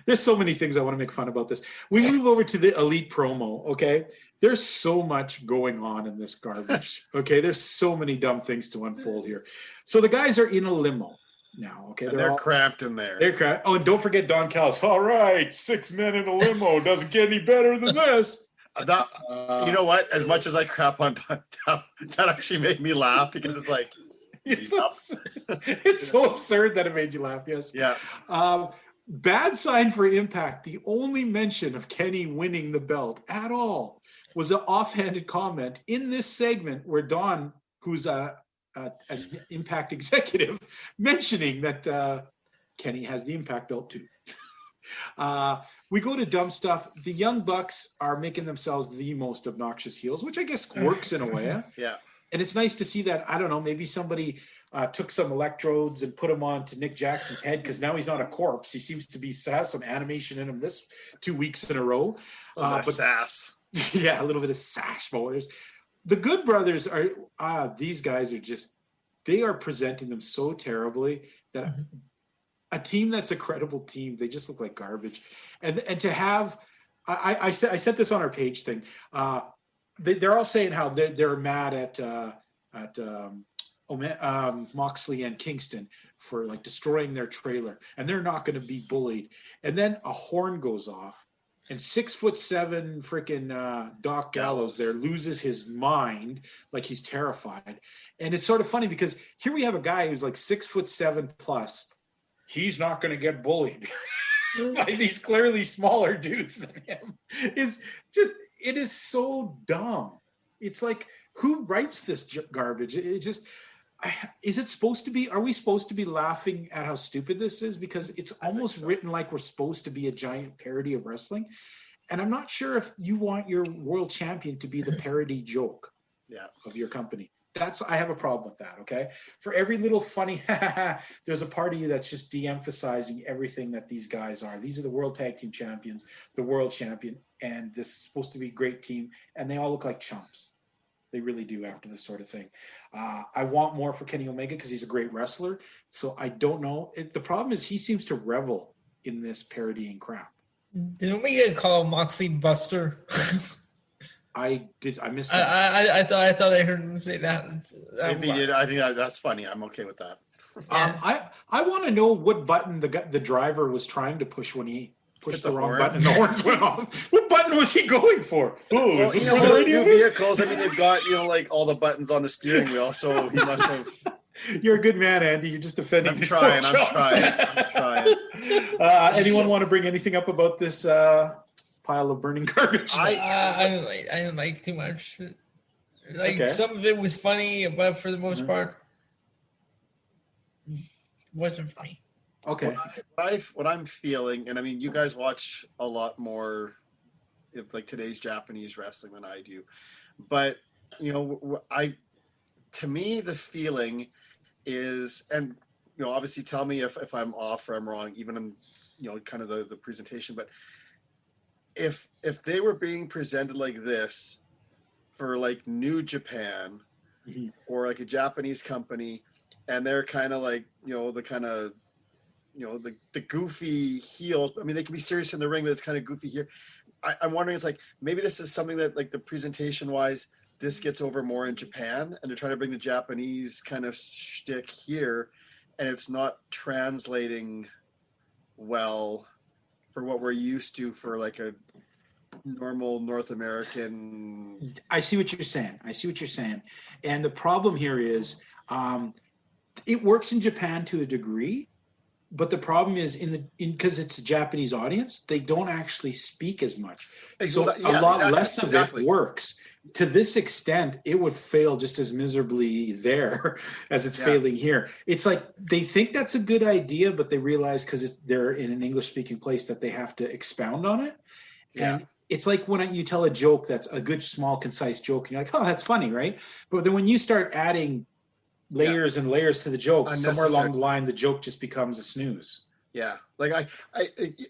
there's so many things I want to make fun about this. We move over to the Elite promo, okay? There's so much going on in this garbage, okay? There's so many dumb things to unfold here. So the guys are in a limo now, okay? They're all cramped in there. They're cramped. Oh, and don't forget Don Callis. All right, 6 men in a limo. Doesn't get any better than this. You know what? As much as I crap on Don, that actually made me laugh, because it's like... It's so absurd that it made you laugh, yes. Yeah. Bad sign for Impact. The only mention of Kenny winning the belt at all was an offhanded comment in this segment where Don, who's an Impact executive, mentioning that Kenny has the Impact belt too. We go to dumb stuff. The Young Bucks are making themselves the most obnoxious heels, which I guess works in a way. Yeah. And it's nice to see that, I don't know, maybe somebody took some electrodes and put them on to Nick Jackson's head, because now he's not a corpse. He seems to has some animation in him this 2 weeks in a row. But sass. Yeah, a little bit of sash boys. The Good Brothers are, these guys are just, they are presenting them so terribly that a team that's a credible team, they just look like garbage. And to have, I said this on our page thing, they're all saying how they're mad at Moxley and Kingston for like destroying their trailer, and they're not going to be bullied. And then a horn goes off, and 6'7" freaking Doc Gallows there loses his mind, like he's terrified. And it's sort of funny because here we have a guy who's like 6'7" plus. He's not going to get bullied by these clearly smaller dudes than him. It is so dumb. It's like, who writes this garbage? It just, is it supposed to be, are we supposed to be laughing at how stupid this is? Because it's almost written like we're supposed to be a giant parody of wrestling. And I'm not sure if you want your world champion to be the parody joke of your company. I have a problem with that, okay? For every little funny, there's a part of you that's just de-emphasizing everything that these guys are. These are the World Tag Team Champions, the World Champion, and this is supposed to be a great team, and they all look like chumps. They really do after this sort of thing. I want more for Kenny Omega because he's a great wrestler, so I don't know. The problem is he seems to revel in this parodying crap. Didn't we call Moxley Buster? I missed that. I thought I heard him say that. If he did, I think that's funny. I'm okay with that. I want to know what button the driver was trying to push when he pushed the wrong button and the horns went off. What button was he going for? Oh, those new vehicles. I mean, they've got like all the buttons on the steering wheel, so he must have You're a good man, Andy. You're just defending. I'm trying. Anyone want to bring anything up about this pile of burning garbage? I didn't like too much. Like Okay. some of it was funny, but for the most part, wasn't for me. Okay. What I'm feeling, and I mean, you guys watch a lot more of like today's Japanese wrestling than I do, but to me, the feeling is, and obviously tell me if I'm off or I'm wrong, even in kind of the presentation, but if they were being presented like this for like New Japan or like a Japanese company, and they're kind of like the kind of the goofy heels. I mean, they can be serious in the ring, but it's kind of goofy here. I'm wondering, it's like maybe this is something that like the presentation wise, this gets over more in Japan, and they're trying to bring the Japanese kind of shtick here, and it's not translating well for what we're used to for like a normal North American. I see what you're saying. And the problem here is it works in Japan to a degree, but the problem is because it's a Japanese audience, they don't actually speak as much. So a lot less of it works. To this extent, it would fail just as miserably there as it's failing here. It's like they think that's a good idea, but they realize because they're in an English-speaking place that they have to expound on it. And it's like when you tell a joke that's a good, small, concise joke, and you're like, oh, that's funny, right? But then when you start adding layers and layers to the joke, somewhere along the line, the joke just becomes a snooze. Yeah. Like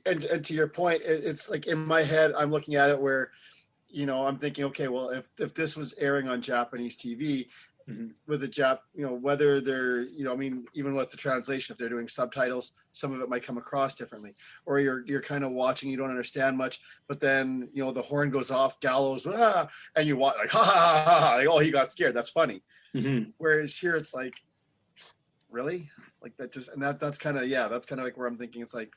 and to your point, it's like in my head, I'm looking at it where, I'm thinking, okay, well, if this was airing on Japanese TV with the whether they're, I mean, even with the translation, if they're doing subtitles, some of it might come across differently, or you're kind of watching, you don't understand much, but then, the horn goes off, Gallows, and you watch like, ha, ha, ha, ha, ha, like, oh, he got scared. That's funny. Whereas here it's like, really? Like that just, and that's kind of like where I'm thinking it's like,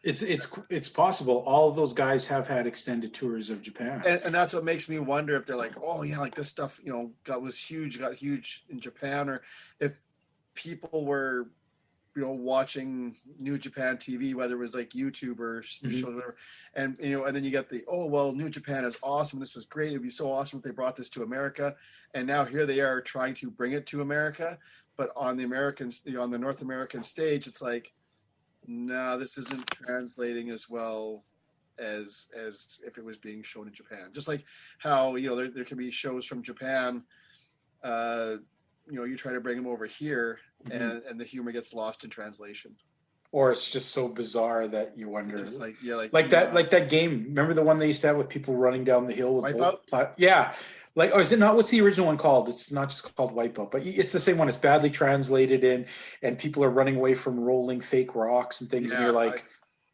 It's possible. All of those guys have had extended tours of Japan. And that's what makes me wonder if they're like, oh yeah, like this stuff, got huge in Japan, or if people were, watching New Japan TV, whether it was like YouTube or shows, whatever, and and then you get New Japan is awesome. This is great. It'd be so awesome if they brought this to America. And now here they are trying to bring it to America, but on the Americans, on the North American stage, it's like, no, this isn't translating as well as if it was being shown in Japan. Just like how there can be shows from Japan, you try to bring them over here, and the humor gets lost in translation, or it's just so bizarre that you wonder. Just like that game. Remember the one they used to have with people running down the hill with Wipeout? Yeah. Like, or is it not? What's the original one called? It's not just called Wipeout, but it's the same one. It's badly translated in, and people are running away from rolling fake rocks and things. And you're like,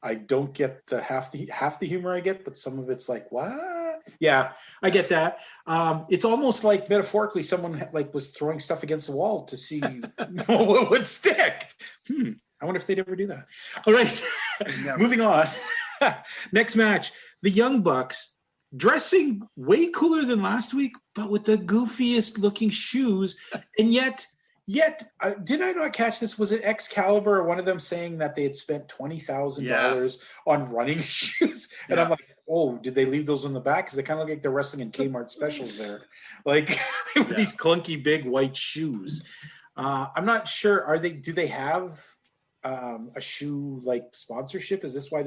I don't get the half the humor I get, but some of it's like, what? Yeah, I get that. It's almost like metaphorically, someone like was throwing stuff against the wall to see what would stick. I wonder if they'd ever do that. All right, moving on. Next match, the Young Bucks. Dressing way cooler than last week, but with the goofiest looking shoes. And yet, did I not catch this? Was it Excalibur or one of them saying that they had spent $20,000 on running shoes? And I'm like, oh, did they leave those in the back? Because they kind of look like they're wrestling in Kmart specials there. Like these clunky big white shoes. I'm not sure. Do they have a shoe like sponsorship? Is this why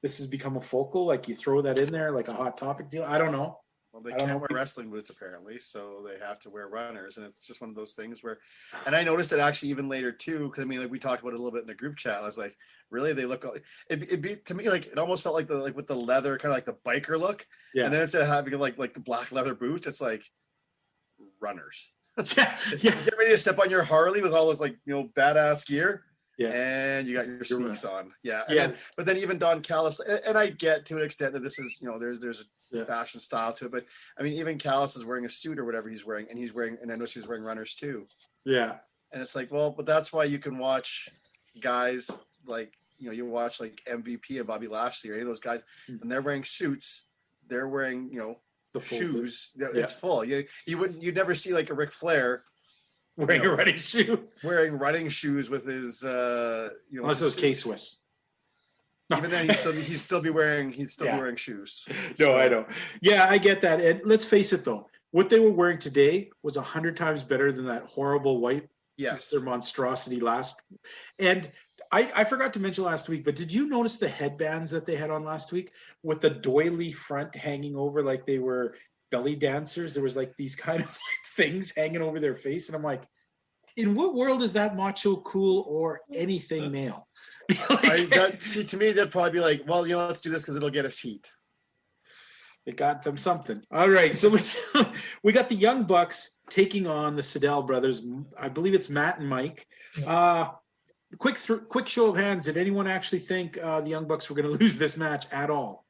this has become a focal? Like you throw that in there like a hot topic deal? I don't know. Well, they can't wear wrestling boots apparently, so they have to wear runners, and it's just one of those things where. And I noticed it actually even later too, because I mean, like we talked about it a little bit in the group chat. I was like, really? They look. It'd be to me like it almost felt like with the leather, kind of like the biker look. Yeah. And then instead of having like the black leather boots, it's like runners. Yeah. Get ready to step on your Harley with all this like badass gear. Yeah, and you got your sneaks on. Yeah, but then even Don Callis, and I get to an extent that this is there's a fashion style to it, but I mean even Callis is wearing a suit or whatever he's wearing, and I noticed he was wearing runners too. Yeah, and it's like, well, but that's why you can watch guys like you watch like MVP and Bobby Lashley or any of those guys, and they're wearing suits, they're wearing the shoes. It's full. You'd never see like a Ric Flair Wearing a running shoe. wearing running shoes with his Unless it was K-Swiss. even then he'd still be wearing shoes. No, I know. Yeah, I get that. And let's face it though, what they were wearing today was 100 times better than that horrible white their monstrosity last. And I forgot to mention last week, but did you notice the headbands that they had on last week with the doily front hanging over like they were belly dancers? There was like these kind of like things hanging over their face, and I'm like, in what world is that macho cool or anything male? To me, they'd probably be like, well, let's do this because it'll get us heat. It got them something. All right, so we got the Young Bucks taking on the Sydal brothers. I believe it's Matt and Mike. Quick show of hands. Did anyone actually think the Young Bucks were going to lose this match at all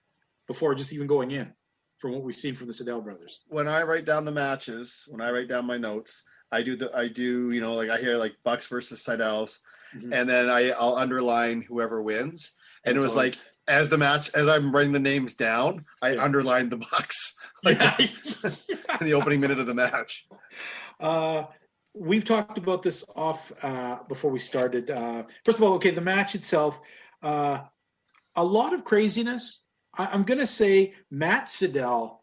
before just even going in? From what we've seen from the Sydal brothers. When I write down the matches, when I write down my notes, I do like I hear like Bucks versus Sydals, and then I'll underline whoever wins. And it was like as I'm writing the names down, I underlined the Bucks in the opening minute of the match. We've talked about this off before we started. First of all, the match itself, a lot of craziness. I'm going to say Matt Sydal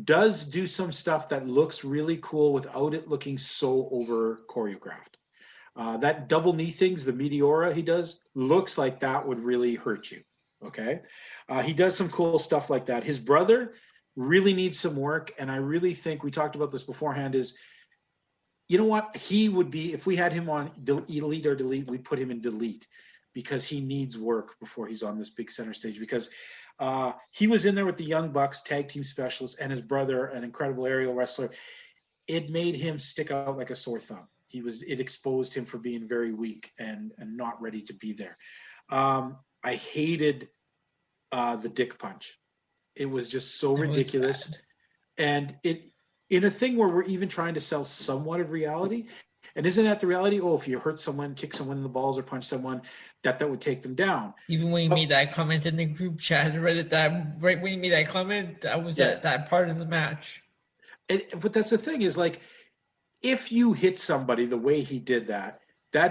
does do some stuff that looks really cool without it looking so over choreographed. That double knee things, the Meteora he does, looks like that would really hurt you. Okay. He does some cool stuff like that. His brother really needs some work. And I really think we talked about this beforehand is, you know what? He would be, if we had him on Elite or Delete, we'd put him in Delete because he needs work before he's on this big center stage because he was in there with the Young Bucks tag team specialists and his brother, an incredible aerial wrestler. It made him stick out like a sore thumb. It exposed him for being very weak and not ready to be there. I hated the dick punch. It was just so ridiculous. And in a thing where we're even trying to sell somewhat of reality. And isn't that the reality? Oh, if you hurt someone, kick someone in the balls or punch someone, that would take them down. Even when you made that comment in the group chat, right when you made that comment, I was at that part of the match. But that's the thing is like, if you hit somebody the way he did that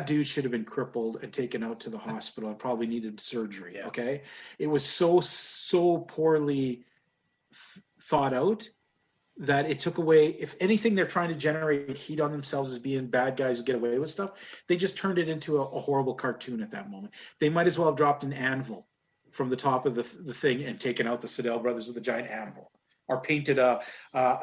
dude should have been crippled and taken out to the hospital and probably needed surgery. Yeah. Okay. It was so poorly thought out that it took away, if anything, they're trying to generate heat on themselves as being bad guys who get away with stuff. They just turned it into a horrible cartoon at that moment. They might as well have dropped an anvil from the top of the thing and taken out the Sydal brothers with a giant anvil, or painted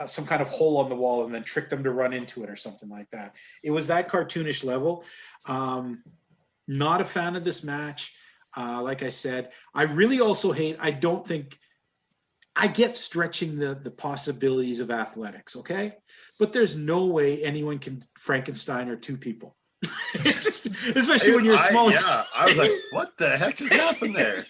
some kind of hole on the wall and then tricked them to run into it or something like that. It was that cartoonish level. Not a fan of this match. Like I said, I really also I get stretching the possibilities of athletics, okay? But there's no way anyone can Frankenstein or two people. Especially when you're small. Yeah, I was like, what the heck just happened there?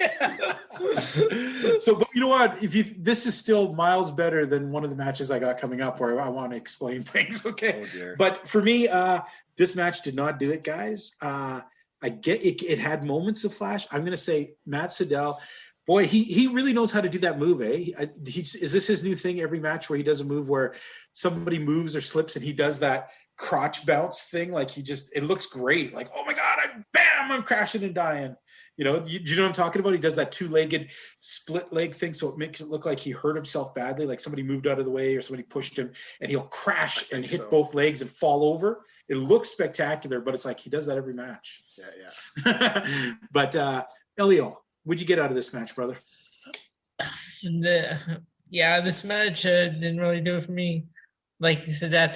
So, but you know what? This is still miles better than one of the matches I got coming up where I want to explain things, okay? Oh, dear. But for me, this match did not do it, guys. I get it. It had moments of flash. I'm going to say Matt Sydal. Boy, he really knows how to do that move, eh? Is this his new thing every match where he does a move where somebody moves or slips and he does that crotch bounce thing? Like it looks great. Like, oh my God, I'm crashing and dying. You know, do you know what I'm talking about? He does that two-legged split leg thing. So it makes it look like he hurt himself badly. Like somebody moved out of the way or somebody pushed him and he'll crash and hit both legs and fall over. It looks spectacular, but it's like he does that every match. Yeah. But Elio, what'd you get out of this match, brother? This match didn't really do it for me. Like you said, that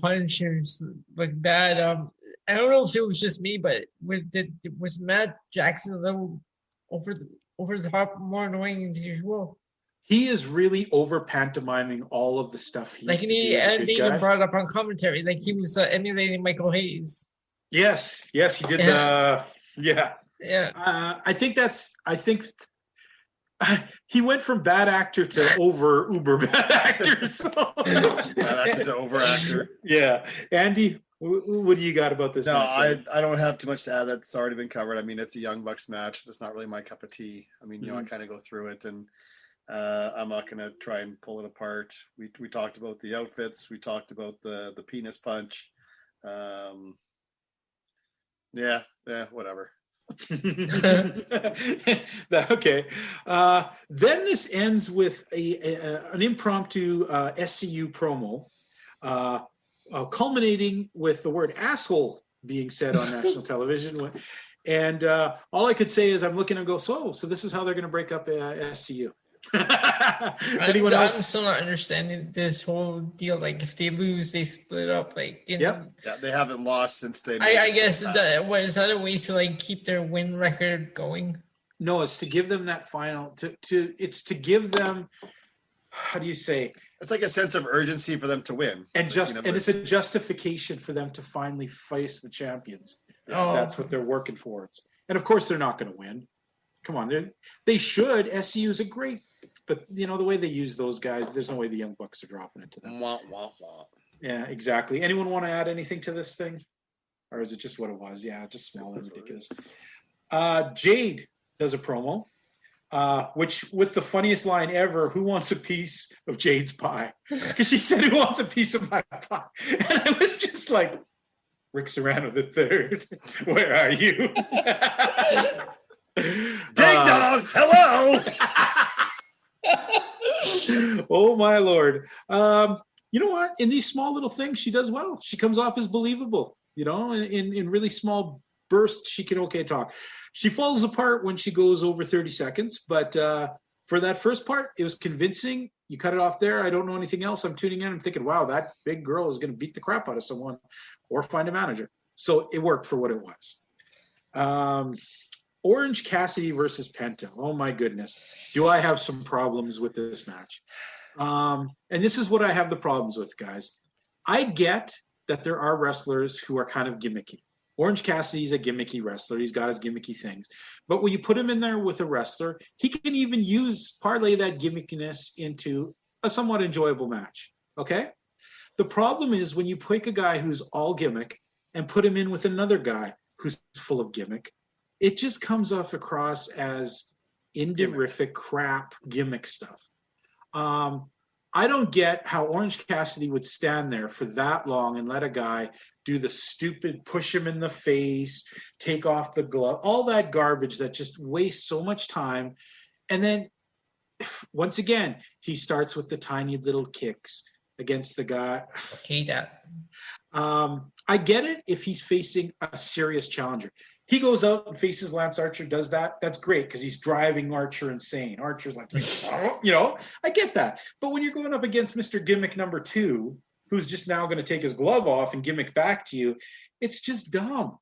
punch was like bad. I don't know if it was just me, but was Matt Jackson a little over the top, more annoying than usual? He is really over pantomiming all of the stuff he like, and he even brought up on commentary, like he was emulating Michael Hayes. Yes, he did. Yeah. I think he went from bad actor to uber bad actor. So. Bad actor to over actor. Yeah. Andy, what do you got about this match? I don't have too much to add. That's already been covered. I mean, it's a Young Bucks match. That's not really my cup of tea. I mean, I kind of go through it, and I'm not going to try and pull it apart. We talked about the outfits. We talked about the penis punch. Yeah, whatever. Okay. Then this ends with an impromptu SCU promo, culminating with the word asshole being said on national television. And all I could say is I'm looking and go, so this is how they're going to break up SCU. I'm still not understanding this whole deal. Like, if they lose, they split up. Like, yeah, they haven't lost since they. I guess is that a way to like keep their win record going? No, it's to give them that final. It's to give them. How do you say? It's like a sense of urgency for them to win, and it's a justification for them to finally face the champions. That's what they're working towards. And of course, they're not going to win. Come on, they should. SCU is a great. But, the way they use those guys, there's no way the Young Bucks are dropping it to them. Wah, wah, wah. Yeah, exactly. Anyone want to add anything to this thing? Or is it just what it was? Yeah, just small and ridiculous. Jade does a promo, which with the funniest line ever, who wants a piece of Jade's pie? Because she said, who wants a piece of my pie? And I was just like, Rick Serrano III, where are you? Ding dong, hello! Oh my Lord. You know what? In these small little things, she does well. She comes off as believable. In really small bursts, she can talk. She falls apart when she goes over 30 seconds, but for that first part, it was convincing. You cut it off there. I don't know anything else. I'm tuning in. I'm thinking, wow, that big girl is going to beat the crap out of someone or find a manager. So it worked for what it was. Orange Cassidy versus Penta. Oh my goodness. Do I have some problems with this match? And this is what I have the problems with, guys. I get that there are wrestlers who are kind of gimmicky. Orange Cassidy's a gimmicky wrestler. He's got his gimmicky things. But when you put him in there with a wrestler, he can even parlay that gimmickiness into a somewhat enjoyable match. Okay? The problem is when you pick a guy who's all gimmick and put him in with another guy who's full of gimmick, it just comes off across as indie-rific crap gimmick stuff. I don't get how Orange Cassidy would stand there for that long and let a guy do the stupid push him in the face, take off the glove, all that garbage that just wastes so much time. And then, once again, he starts with the tiny little kicks against the guy. I hate that. I get it if he's facing a serious challenger. He goes out and faces Lance Archer, does that. That's great because he's driving Archer insane. Archer's like, I get that. But when you're going up against Mr. Gimmick number 2, who's just now going to take his glove off and gimmick back to you, it's just dumb.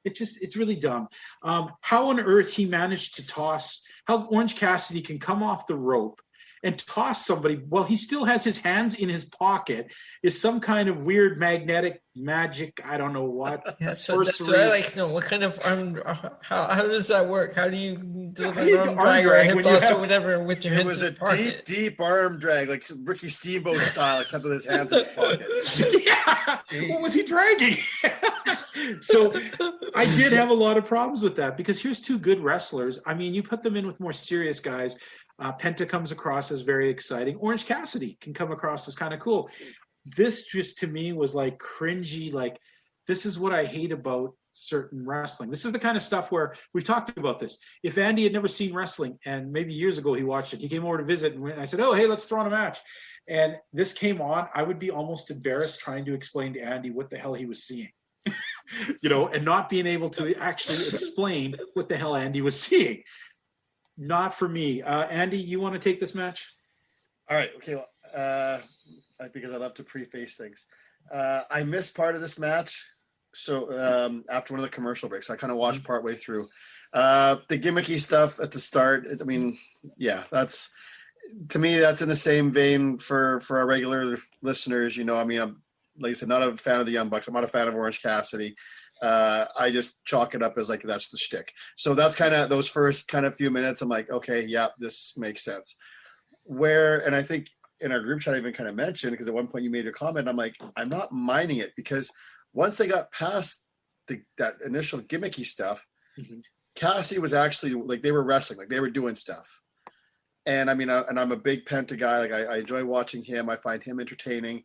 It's really dumb. How on earth he managed to how Orange Cassidy can come off the rope and toss somebody while he still has his hands in his pocket is some kind of weird magnetic magic. I don't know what. Yeah, so that's what I like to know. What kind of arm? How does that work? How do you deliver an arm drag or a hip toss or whatever with your hands in your pocket? It was a deep arm drag, like Ricky Steamboat style, except with his hands in his pocket. Yeah. What was he dragging? So I did have a lot of problems with that because here's 2 good wrestlers. I mean, you put them in with more serious guys. Penta comes across as very exciting. Orange Cassidy can come across as kind of cool. This just to me was like cringy. Like, this is what I hate about certain wrestling. This is the kind of stuff where we've talked about this. If Andy had never seen wrestling and maybe years ago he watched it, he came over to visit and I said, oh, hey, let's throw on a match. And this came on, I would be almost embarrassed trying to explain to Andy what the hell he was seeing. And not being able to actually explain what the hell Andy was seeing. Not for me. Andy, you want to take this match? All right. Okay. Well, because I love to preface things. I missed part of this match. So after one of the commercial breaks, so I kind of watched partway through. The gimmicky stuff at the start. That's to me, that's in the same vein for our regular listeners. I'm, like I said, not a fan of the Young Bucks. I'm not a fan of Orange Cassidy. I just chalk it up as like, that's the shtick. So that's kind of those first kind of few minutes. I'm like, okay, yeah, this makes sense. And I think in our group chat, I even kind of mentioned, because at one point you made a comment, I'm like, I'm not minding it because once they got past that initial gimmicky stuff, Cassidy was actually like, they were wrestling, like they were doing stuff. And I mean, and I'm a big Penta guy. Like I enjoy watching him. I find him entertaining.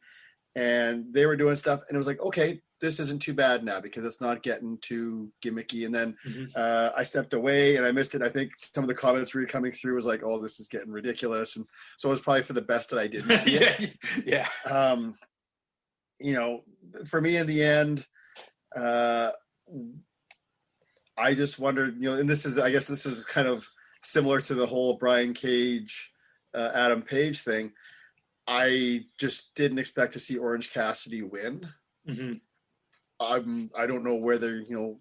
and they were doing stuff, and it was like, okay, this isn't too bad now because it's not getting too gimmicky. And then I stepped away and I missed it. I think some of the comments were coming through was like, oh, this is getting ridiculous. And so it was probably for the best that I didn't see it. Yeah. You know, for me in the end, I just wondered, you know, and I guess this is kind of similar to the whole Brian Cage, Adam Page thing. I just didn't expect to see Orange Cassidy win. Mm-hmm. I don't know whether, you know,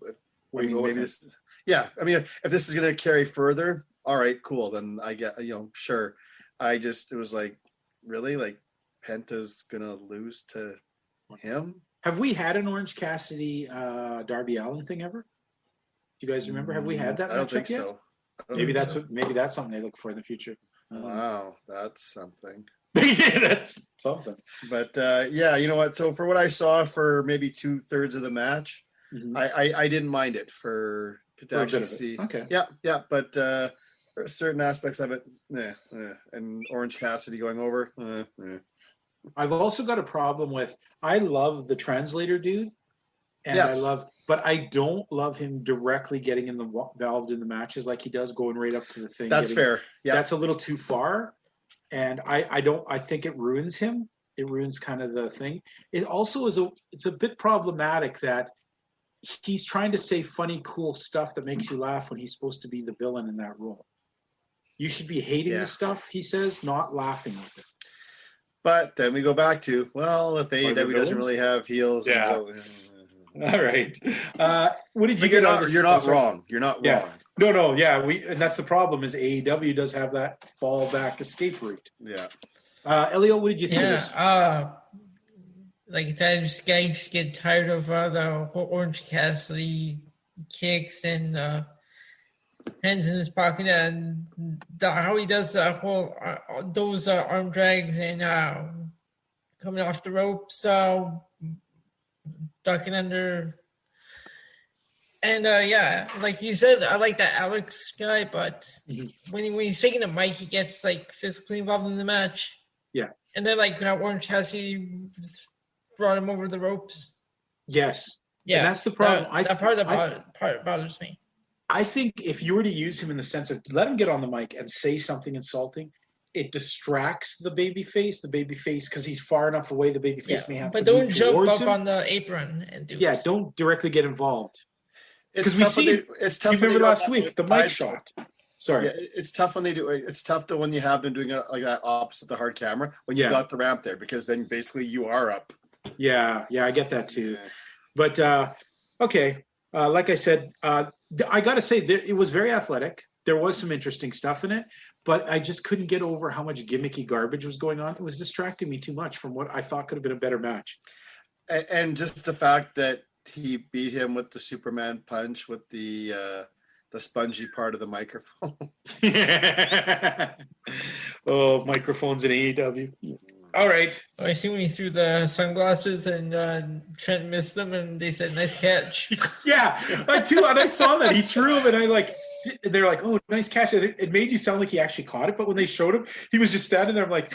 maybe this. Yeah, I mean, if this is going to carry further, all right, cool. Then I get, you know, sure. It was like, really, like Penta's going to lose to him. Have we had an Orange Cassidy Darby Allin thing ever? Do you guys remember? Have we had that? I don't think yet? so. Maybe that's something they look for in the future. Wow, that's something. That's something. But yeah, you know what? So for what I saw for maybe 2/3 of the match, I didn't mind it to actually see. Okay. Yeah. But certain aspects of it, and Orange Cassidy going over. I've also got a problem with. I love the translator dude, and yes. but I don't love him directly getting involved in the matches like he does, going right up to the thing. That's fair. Yeah, that's a little too far. And I think it ruins him. It ruins kind of the thing. It also it's a bit problematic that he's trying to say funny, cool stuff that makes you laugh when he's supposed to be the villain in that role. You should be hating the stuff he says, not laughing with it. But then we go back to, well, if AEW doesn't really have heels. Yeah. All right. What did you get? You're not wrong. You're not wrong. No, yeah, and that's the problem is AEW does have that fallback escape route. Yeah. Elio, what did you think of this? Like I said, I just get tired of the whole Orange Cassidy kicks and hands in his pocket and how he does the whole those arm drags and coming off the ropes, ducking under. And yeah, like you said, I like that Alex guy, but when he's taking the mic, he gets like physically involved in the match. Yeah. And then like Orange Cassidy brought him over the ropes. Yes. Yeah. And that's the problem. That part bothers me. I think if you were to use him in the sense of let him get on the mic and say something insulting, it distracts the babyface, because he's far enough away. The babyface may have but to don't jump up him. on the apron and do it. Don't directly get involved. Because we see it's tough. You remember last week the mic shot. Sorry, it's tough when they do it. It's tough when you have them doing it like that opposite the hard camera when you got the ramp there, because then basically you are up. Yeah, I get that too. Yeah. But okay, like I said, I got to say it was very athletic. There was some interesting stuff in it, but I just couldn't get over how much gimmicky garbage was going on. It was distracting me too much from what I thought could have been a better match. And just the fact that he beat him with the Superman punch with the spongy part of the microphone. Oh, microphones in AEW. All right. I see when he threw the sunglasses and Trent missed them, and they said, "Nice catch." Yeah, too. And I saw that he threw them, and they're like, "Oh, nice catch." And it made you sound like he actually caught it, but when they showed him, he was just standing there. I'm like,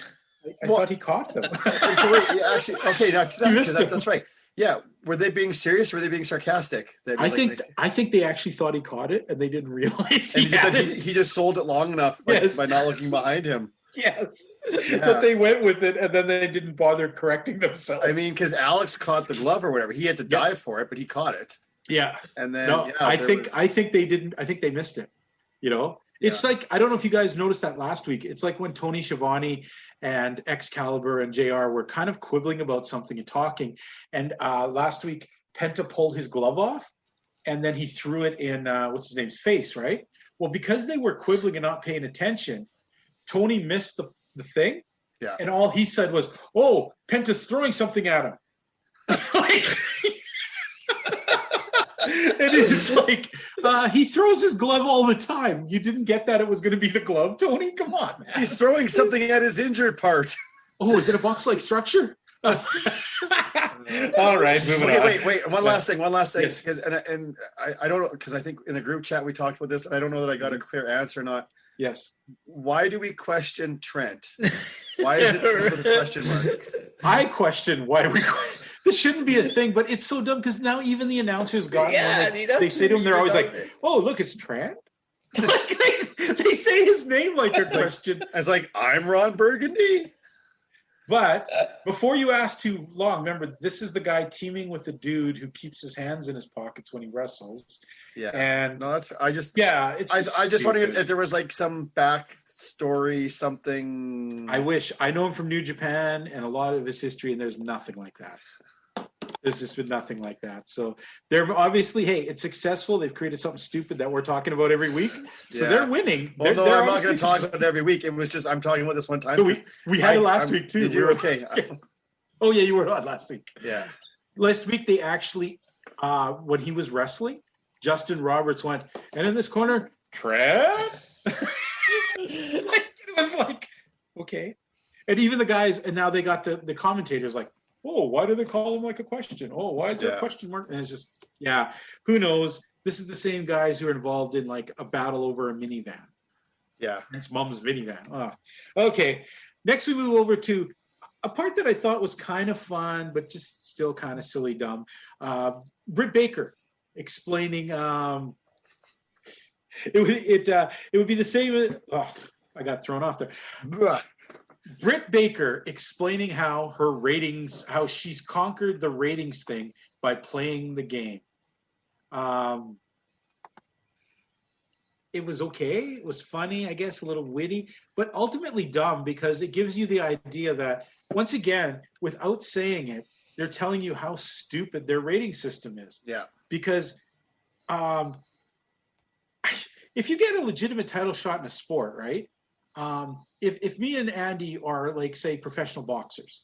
I thought he caught them. So wait, actually, okay, that's right. Yeah, were they being serious or were they being sarcastic? I think they actually thought he caught it and they didn't realize. And he just sold it long enough by not looking behind him. Yes, but they went with it and then they didn't bother correcting themselves. I mean, because Alex caught the glove or whatever, he had to dive for it, but he caught it. Yeah, and then I think they didn't. I think they missed it. You know, it's like I don't know if you guys noticed that last week. It's like when Tony Schiavone and Excalibur and JR were kind of quibbling about something and talking. And last week, Penta pulled his glove off and then he threw it in, what's his name's face, right? Well, because they were quibbling and not paying attention, Tony missed the thing. Yeah. And all he said was, "Oh, Penta's throwing something at him." It is like he throws his glove all the time. You didn't get that it was going to be the glove, Tony? Come on, man. He's throwing something at his injured part. Oh, is it a box-like structure? All right, moving on. Wait. One last thing. Yes. Because and I don't know, because I think in the group chat we talked about this, and I don't know that I got a clear answer or not. Yes. Why do we question Trent? Why is it with a question mark? I question why we. This shouldn't be a thing, but it's so dumb because now even the announcers got they say to him, they're always like, "Oh, look, it's Trent." They say his name like a question. It's like, I'm Ron Burgundy. But before you ask too long, remember, this is the guy teaming with the dude who keeps his hands in his pockets when he wrestles. Yeah. And no, that's I just wondered if there was like some backstory, something. I wish. I know him from New Japan and a lot of his history, and there's nothing like that. There's just been nothing like that. So they're obviously, hey, it's successful. They've created something stupid that we're talking about every week. So they're winning. Well, no, I'm not going to talk about it every week. It was just, I'm talking about this one time. No, we had it last week too. Did you? Okay. Yeah. Oh yeah, you were on last week. Yeah. Last week they actually, when he was wrestling, Justin Roberts went, and in this corner, Trev. It was like, okay. And even the guys, and now they got the commentators like, oh, why do they call him like a question? Oh, why is there a question mark? And it's just, who knows? This is the same guys who are involved in like a battle over a minivan. Yeah. It's Mom's minivan. Oh. Okay. Next, we move over to a part that I thought was kind of fun, but just still kind of silly dumb. Britt Baker explaining it would be the same. I got thrown off there. Britt Baker explaining how her ratings, how she's conquered the ratings thing by playing the game. It was okay. It was funny, I guess, a little witty, but ultimately dumb because it gives you the idea that, once again, without saying it, they're telling you how stupid their rating system is. Yeah. Because if you get a legitimate title shot in a sport, right? If me and Andy are, like, say, professional boxers,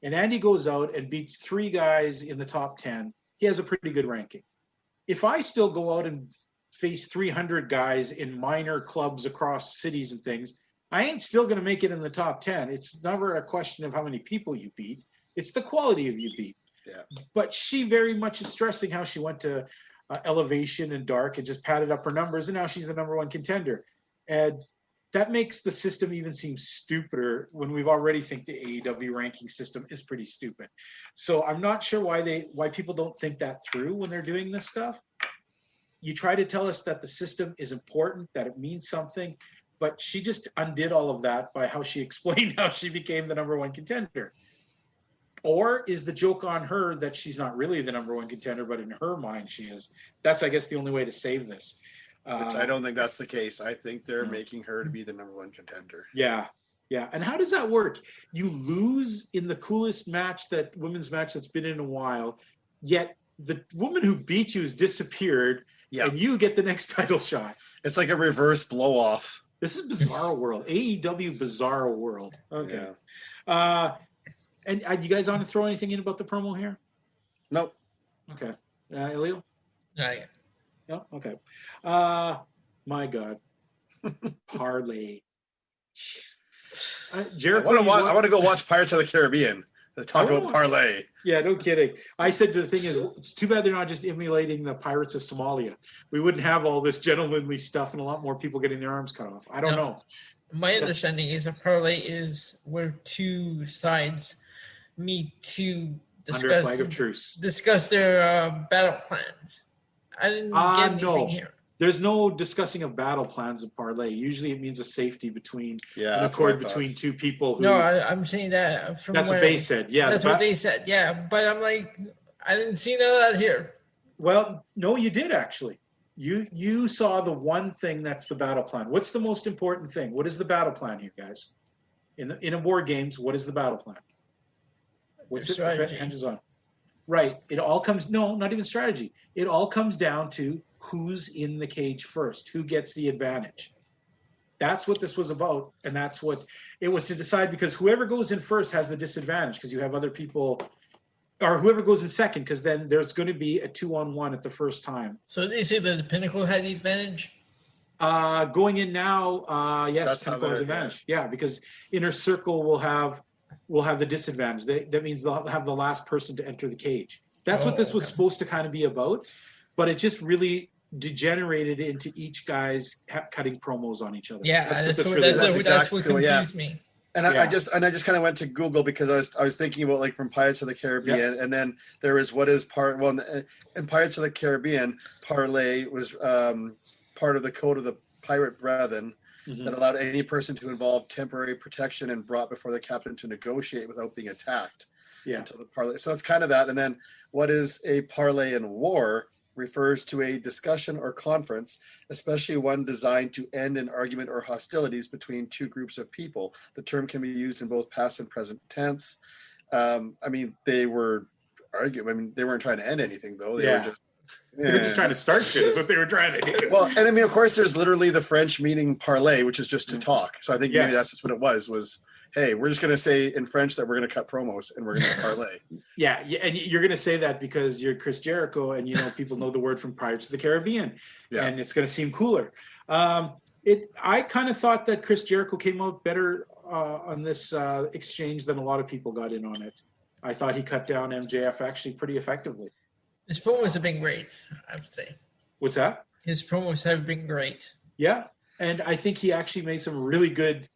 and Andy goes out and beats 3 guys in the top 10, he has a pretty good ranking. If I still go out and face 300 guys in minor clubs across cities and things, I ain't still going to make it in the top 10. It's never a question of how many people you beat. It's the quality of you beat. Yeah. But she very much is stressing how she went to Elevation and Dark and just padded up her numbers, and now she's the number 1 contender. And that makes the system even seem stupider when we've already think the AEW ranking system is pretty stupid. So I'm not sure why people don't think that through when they're doing this stuff. You try to tell us that the system is important, that it means something, but she just undid all of that by how she explained how she became the number 1 contender. Or is the joke on her that she's not really the number 1 contender, but in her mind she is? That's, I guess, the only way to save this. Which I don't think that's the case. I think they're making her to be the number 1 contender. Yeah. Yeah. And how does that work? You lose in the coolest women's match that's been in a while, yet the woman who beat you has disappeared, and you get the next title shot. It's like a reverse blow off. This is Bizarro World. AEW Bizarro World. Okay. Yeah. And you guys want to throw anything in about the promo here? Nope. Okay. Elio? Yeah. No? Okay. My God. Parlay. Jericho, I want to go watch Pirates of the Caribbean. Talk about Parlay. Yeah, no kidding. I said the thing is, it's too bad they're not just emulating the Pirates of Somalia. We wouldn't have all this gentlemanly stuff and a lot more people getting their arms cut off. I don't know. My understanding is a parlay is where 2 sides meet to discuss under a flag of truce. Discuss their battle plans. I didn't get anything here. There's no discussing of battle plans in Parlay. Usually it means a safety between an accord between 2 people. Who, I'm saying that from that's what they said. Yeah, that's what they said. Yeah, but I'm like, I didn't see none of that here. Well, no, you did actually. You saw the one thing that's the battle plan. What's the most important thing? What is the battle plan here, guys? In a war games, what is the battle plan? What's it hinges on? Right. It all comes not even strategy. It all comes down to who's in the cage first, who gets the advantage. That's what this was about, and that's what it was to decide, because whoever goes in first has the disadvantage because you have other people, or whoever goes in second, because then there's going to be a 2-on-1 at the first time. So they say that the Pinnacle had the advantage? Going in now, yes, Pinnacle has advantage. Yeah, because Inner Circle will have the disadvantage. That means they'll have the last person to enter the cage. That's what this was supposed to kind of be about, but it just really degenerated into each guy's cutting promos on each other. Yeah, that's what confused me. And I just kind of went to Google because I was thinking about like from Pirates of the Caribbean, and then there was in Pirates of the Caribbean, Parlay was part of the code of the pirate brethren that allowed any person to involve temporary protection and brought before the captain to negotiate without being attacked. Yeah. Until the parlay. So it's kind of that. And then what is a parlay in war refers to a discussion or conference, especially one designed to end an argument or hostilities between two groups of people. The term can be used in both past and present tense. I mean, they were arguing. I mean, they weren't trying to end anything, though. They were just trying to start shit is what they were trying to do. Well, and I mean, of course, there's literally the French meaning parler, which is just to talk. So I think maybe that's just what it was, hey, we're just going to say in French that we're going to cut promos and we're going to parlay. Yeah, and you're going to say that because you're Chris Jericho and, people know the word from Pirates of the Caribbean, and it's going to seem cooler. I kind of thought that Chris Jericho came out better on this exchange than a lot of people got in on it. I thought he cut down MJF actually pretty effectively. His promos have been great, I would say. What's that? His promos have been great. Yeah, and I think he actually made some really good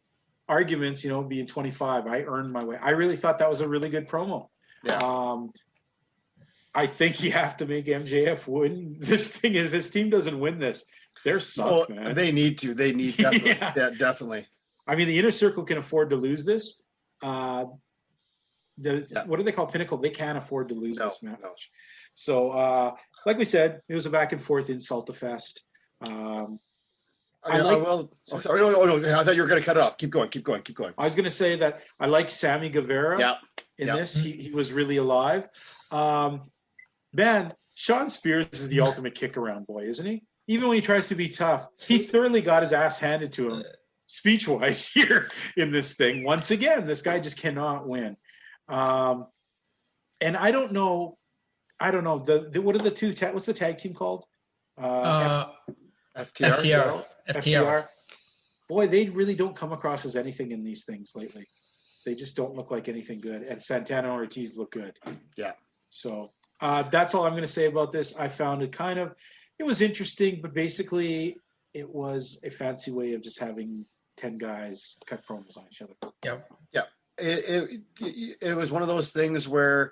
arguments, being 25. I earned my way. I really thought that was a really good promo. Yeah. I think you have to make MJF win this thing. If his team doesn't win this, they're sucked, man. They need to. They need definitely. Yeah, definitely. I mean, the Inner Circle can afford to lose this. What do they call Pinnacle? They can't afford to lose this match. No. So, like we said, it was a back and forth insult-a-fest. Sorry. No, I thought you were going to cut it off. Keep going. I was going to say that I like Sammy Guevara in this. He was really alive. Man, Sean Spears is the ultimate kick-around boy, isn't he? Even when he tries to be tough, he thoroughly got his ass handed to him speech-wise here in this thing. Once again, this guy just cannot win. And I don't know. What are the two? What's the tag team called? FTR. Boy, they really don't come across as anything in these things lately. They just don't look like anything good. And Santana and Ortiz look good. Yeah. So that's all I'm going to say about this. I found it it was interesting, but basically it was a fancy way of just having 10 guys cut promos on each other. Yeah. Yeah. It was one of those things where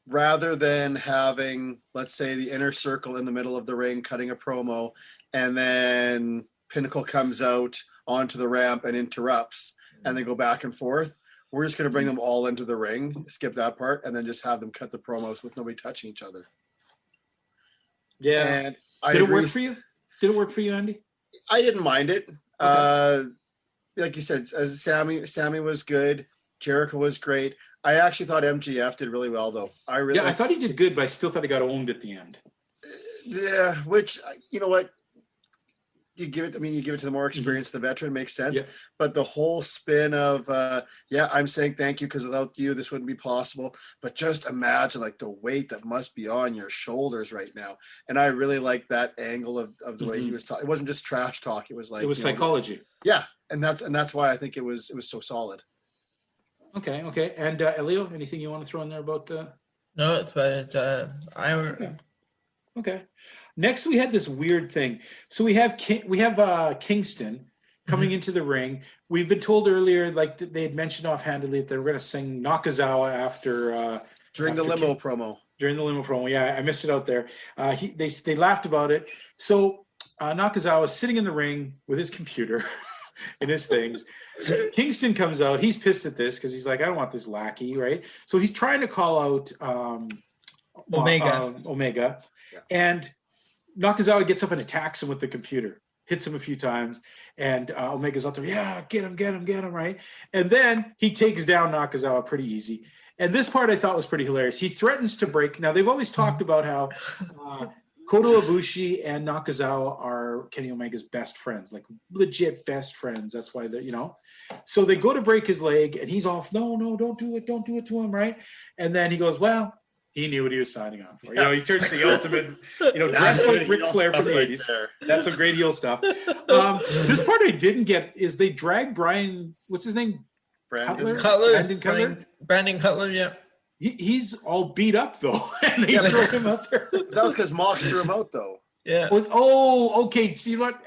rather than having, let's say, the Inner Circle in the middle of the ring cutting a promo, and then Pinnacle comes out onto the ramp and interrupts, and they go back and forth, we're just going to bring them all into the ring, skip that part, and then just have them cut the promos with nobody touching each other. Yeah. And Did it work for you? Did it work for you, Andy? I didn't mind it. Okay. Like you said, as Sammy was good. Jericho was great. I actually thought MJF did really well, though. I thought he did good, but I still thought he got owned at the end. Yeah, which, you know what? You give it to the more experienced, the veteran, makes sense. Yeah. But the whole spin of, I'm saying thank you because without you, this wouldn't be possible. But just imagine like the weight that must be on your shoulders right now. And I really like that angle of the way he was talking. It wasn't just trash talk. It was like, it was psychology. Yeah. And that's why I think it was so solid. Okay. And Elio, anything you want to throw in there about? No, it's about Okay. Next, we had this weird thing. So we have Kingston coming into the ring. We've been told earlier, like they had mentioned offhandedly, that they were going to sing Nakazawa after during the limo promo. During the limo promo, yeah, I missed it out there. They laughed about it. So Nakazawa is sitting in the ring with his computer and his things. Kingston comes out. He's pissed at this because he's like, I don't want this lackey, right? So he's trying to call out Omega. Yeah. And Nakazawa gets up and attacks him with the computer, hits him a few times, and Omega's out there, yeah, get him, right? And then he takes down Nakazawa pretty easy. And this part I thought was pretty hilarious. He threatens to break. Now, they've always talked about how Kota Ibushi and Nakazawa are Kenny Omega's best friends, like legit best friends. That's why they're, So they go to break his leg, and he's off, no, don't do it to him, right? And then he goes, well, he knew what he was signing on for. He turns the ultimate, dressed like Ric Flair from the 80s. Right, that's some great heel stuff. This part I didn't get is they drag Brian, what's his name? Brandon Cutler, yeah. He's all beat up, though, and they throw him up there. That was because Moss threw him out, though. Yeah. Oh, okay. See what?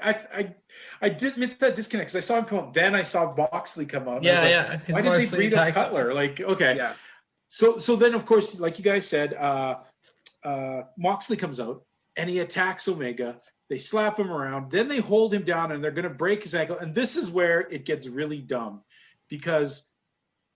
I did admit that disconnect because I saw him come out. Then I saw Moxley come out. And I was Yeah, like, yeah. 'cause why did they Moxley breed up attacked him. Cutler? Like, okay. Yeah. So then, of course, like you guys said, Moxley comes out and he attacks Omega. They slap him around. Then they hold him down and they're going to break his ankle. And this is where it gets really dumb because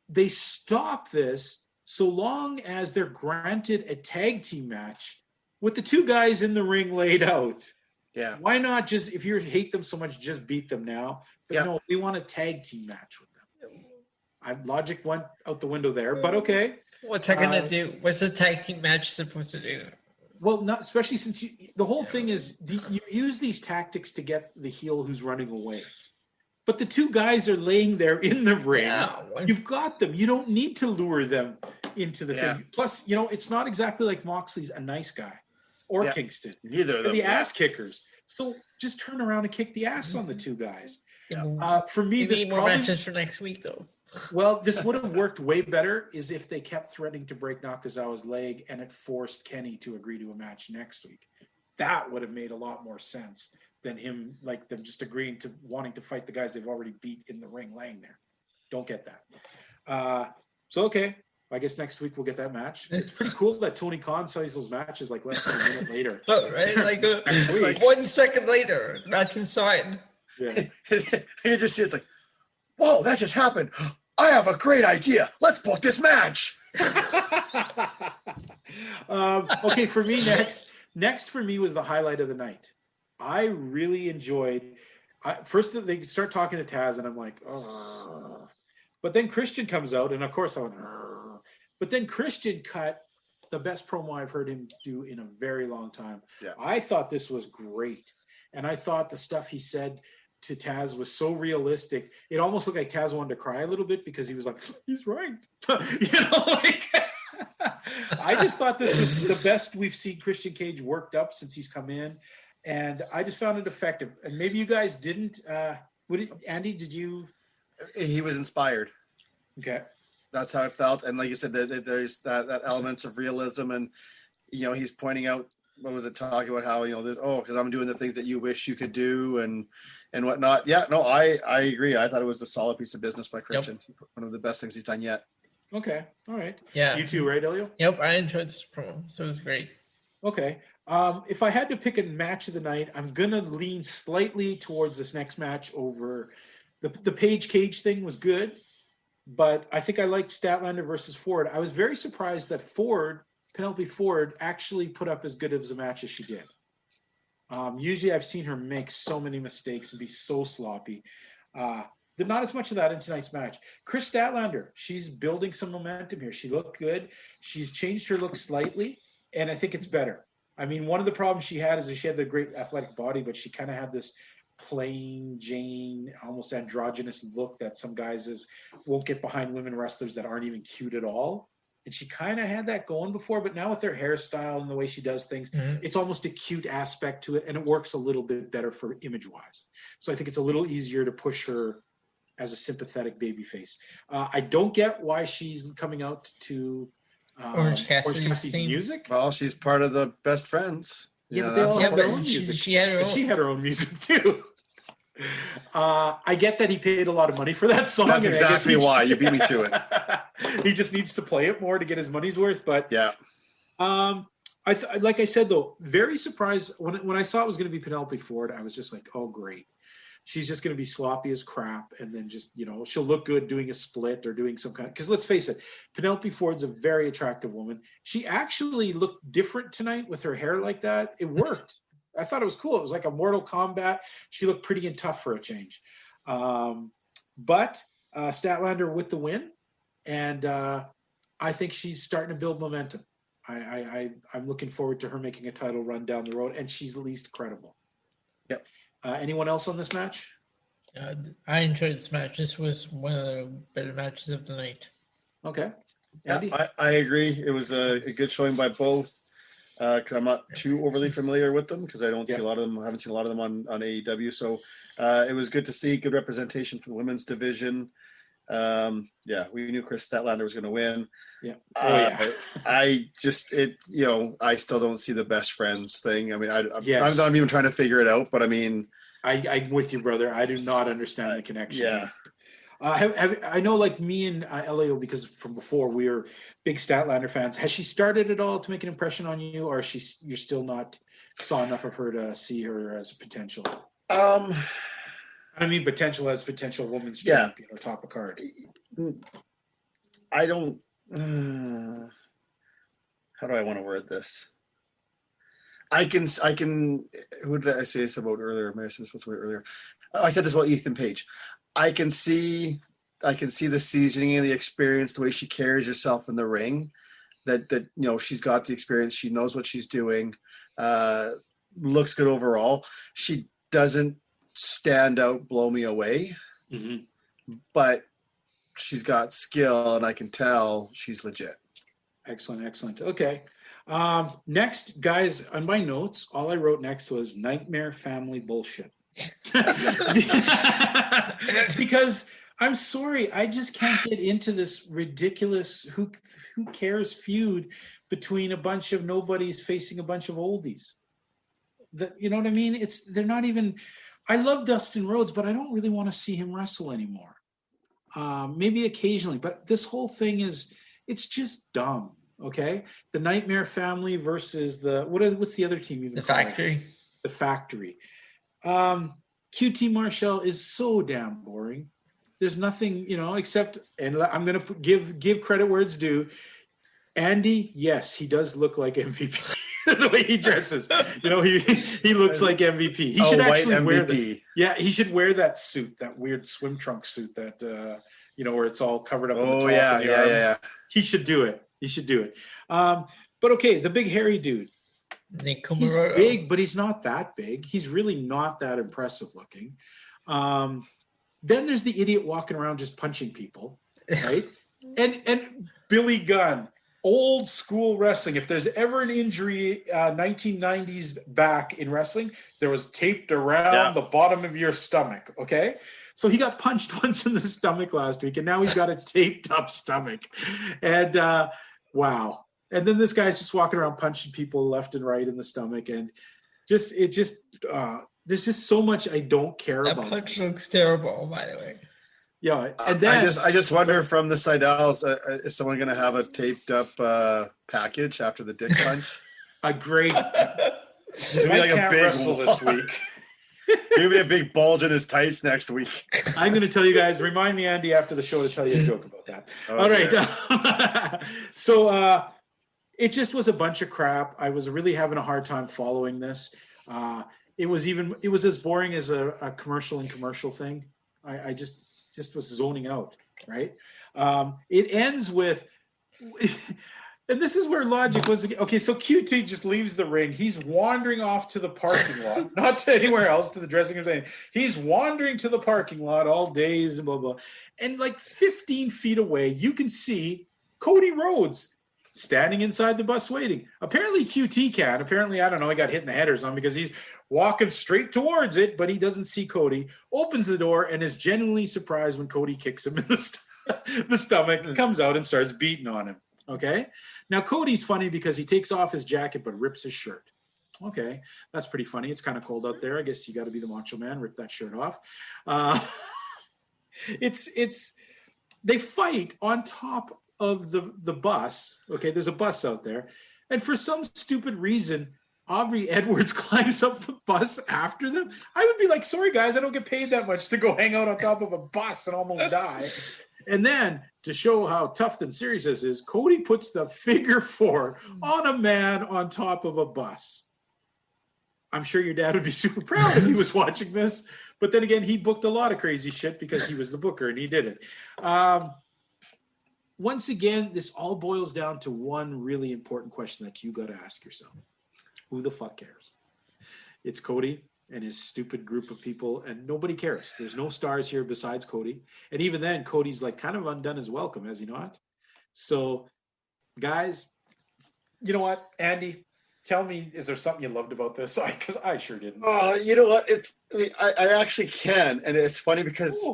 they stop this so long as they're granted a tag team match with the two guys in the ring laid out. Yeah. Why not just, if you hate them so much, just beat them now? But Yeah. no, they want a tag team match with them. Logic went out the window there, but okay. What's that gonna do? What's the tag team match supposed to do? Well, not especially since the whole thing is you use these tactics to get the heel who's running away. But the two guys are laying there in the ring. Yeah. You've got them. You don't need to lure them into the thing. Plus, it's not exactly like Moxley's a nice guy or Kingston. Neither of They're them. the ass kickers. So just turn around and kick the ass on the two guys. For me, You this need more probably, matches for next week, though. well, this would have worked way better is if they kept threatening to break Nakazawa's leg and it forced Kenny to agree to a match next week. That would have made a lot more sense than them just agreeing to wanting to fight the guys they've already beat in the ring laying there. Don't get that. Okay. I guess next week we'll get that match. It's pretty cool that Tony Khan says those matches like less than a minute later. Oh, right? It's like 1 second later, the match inside. Yeah. You just see it's like, whoa, that just happened. I have a great idea. Let's book this match. Okay, for me next for me was the highlight of the night. I really enjoyed. First, they start talking to Taz, and I'm like, oh. But then Christian comes out, and of course I went, oh. But then Christian cut the best promo I've heard him do in a very long time. Yeah. I thought this was great, and I thought the stuff he said to Taz was so realistic. It almost looked like Taz wanted to cry a little bit because he was like, he's right. I just thought this was the best we've seen Christian Cage worked up since he's come in. And I just found it effective. And maybe you guys didn't. Andy, did you? He was inspired. Okay. That's how it felt. And like you said, there's that elements of realism. And, he's pointing out, what was it, talking about how, because I'm doing the things that you wish you could do and whatnot. Yeah, no, I agree. I thought it was a solid piece of business by Christian. Yep. One of the best things he's done yet. Okay. All right. Yeah. You too, right, Elio? Yep, I enjoyed this promo. So it was great. Okay. If I had to pick a match of the night, I'm going to lean slightly towards this next match over the Paige Cage thing was good, but I think I liked Statlander versus Ford. I was very surprised that Penelope Ford actually put up as good of a match as she did. Usually I've seen her make so many mistakes and be so sloppy. There's not as much of that in tonight's match. Chris Statlander, she's building some momentum here. She looked good. She's changed her look slightly, and I think it's better. I mean, one of the problems she had is that she had the great athletic body, but she kind of had this plain Jane, almost androgynous look that some guys won't get behind women wrestlers that aren't even cute at all. And she kind of had that going before, but now with her hairstyle and the way she does things, it's almost a cute aspect to it, and it works a little bit better for image-wise. So I think it's a little easier to push her as a sympathetic babyface. I don't get why she's coming out to Orange Cassidy's music. Well, she's part of the best friends. Yeah, but they all have their own but music. she had her own. But she had her own music too. I get that he paid a lot of money for that song. That's and I guess exactly why you beat me to it. He just needs to play it more to get his money's worth. But yeah, like I said though, very surprised when I saw it was going to be Penelope Ford. I was just like, oh great. She's just going to be sloppy as crap, and then just, she'll look good doing a split or doing some kind of, because let's face it, Penelope Ford's a very attractive woman. She actually looked different tonight with her hair like that. It worked. I thought it was cool. It was like a Mortal Kombat. She looked pretty and tough for a change. But Statlander with the win, and I think she's starting to build momentum. I'm looking forward to her making a title run down the road, and she's at least credible. Yep. Anyone else on this match? I enjoyed this match. This was one of the better matches of the night. Okay. Andy? Yeah, I agree. It was a good showing by both. Because I'm not too overly familiar with them because I don't see a lot of them. I haven't seen a lot of them on AEW. So it was good to see good representation for the women's division. We knew Chris Statlander was going to win. Yeah. I still don't see the best friends thing. I mean, I'm not even trying to figure it out, but I mean, I'm with you, brother. I do not understand the connection. Yeah. I know, like me and Elio, because from before we were big Statlander fans. Has she started at all to make an impression on you, or you're still not saw enough of her to see her as a potential? I mean, potential as potential women's champion or top of card. I don't. How do I want to word this? I can. Who did I say this about earlier? Maybe I said this earlier. I said this about Ethan Page. I can see the seasoning and the experience, the way she carries herself in the ring. That she's got the experience. She knows what she's doing. Looks good overall. She doesn't stand out, blow me away. Mm-hmm. But she's got skill, and I can tell she's legit. Excellent. Okay. Next, guys, on my notes, all I wrote next was nightmare family bullshit. Because I'm sorry, I just can't get into this ridiculous who cares feud between a bunch of nobodies facing a bunch of oldies. You know what I mean? They're not even. I love Dustin Rhodes, but I don't really want to see him wrestle anymore. Maybe occasionally, but this whole thing it's just dumb. Okay, the Nightmare Family versus what's the other team even? The Factory. The Factory. QT Marshall is so damn boring. There's nothing, except, and I'm gonna give credit where it's due. Andy, yes, he does look like MVP. The way he dresses, he looks like MVP. He should actually wear he should wear that suit, that weird swim trunk suit that where it's all covered up on the top and the arms. Yeah. He should do it. But okay, the big hairy dude. He's big, but he's not that big. He's really not that impressive looking. Then there's the idiot walking around just punching people, right? and Billy Gunn, old school wrestling. If there's ever an injury, 1990s back in wrestling, there was taped around the bottom of your stomach. Okay. So he got punched once in the stomach last week, and now he's got a taped up stomach. And wow. And then this guy's just walking around punching people left and right in the stomach, and there's just so much I don't care about. That punch looks terrible, by the way. Yeah, and then I just wonder from the Seidels, is someone going to have a taped up package after the dick punch? A great. It's gonna be like a big wrestle this week. Gonna be a big bulge in his tights next week. I'm going to tell you guys. Remind me, Andy, after the show to tell you a joke about that. All right. So it just was a bunch of crap. I was really having a hard time following this. It was as boring as a commercial thing. I just was zoning out. Right. It ends with. And this is where logic was. Okay, so QT just leaves the ring. He's wandering off to the parking lot, not to anywhere else, to the dressing room. He's wandering to the parking lot all days and blah, blah. And like 15 feet away, you can see Cody Rhodes standing inside the bus waiting. Apparently QT can. Apparently, I don't know, he got hit in the head or something because he's walking straight towards it, but he doesn't see Cody, opens the door, and is genuinely surprised when Cody kicks him in the stomach, comes out and starts beating on him. Okay. Now Cody's funny because he takes off his jacket but rips his shirt. Okay, that's pretty funny. It's kind of cold out there. I guess you got to be the macho man, rip that shirt off. They fight on top of the bus. Okay, there's a bus out there, and for some stupid reason, Aubrey Edwards climbs up the bus after them. I would be like, sorry guys, I don't get paid that much to go hang out on top of a bus and almost die. And then, to show how tough and serious this is, Cody puts the figure 4 on a man on top of a bus. I'm sure your dad would be super proud if he was watching this. But then again, he booked a lot of crazy shit because he was the booker and he did it. Once again, this all boils down to one really important question that you got to ask yourself. Who the fuck cares? It's Cody and his stupid group of people, and nobody cares. There's no stars here besides Cody. And even then, Cody's like kind of undone his welcome, has he not? So, guys, you know what, Andy, tell me, is there something you loved about this? Because I sure didn't. You know what? I actually can, and it's funny because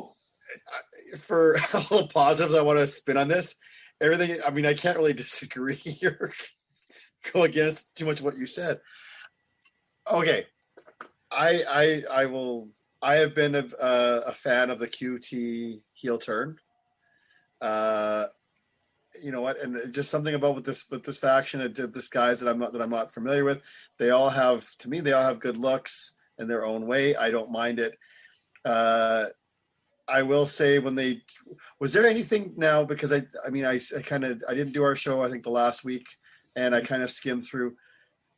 for all the positives I want to spin on this, everything. I mean, I can't really disagree or go against too much of what you said. Okay. I will I have been a fan of the QT heel turn. You know what? And just something about with this faction, this guys that I'm not familiar with. They all have good looks in their own way. I don't mind it. I will say was there anything now, because I didn't do our show, I think, the last week, and I kind of skimmed through.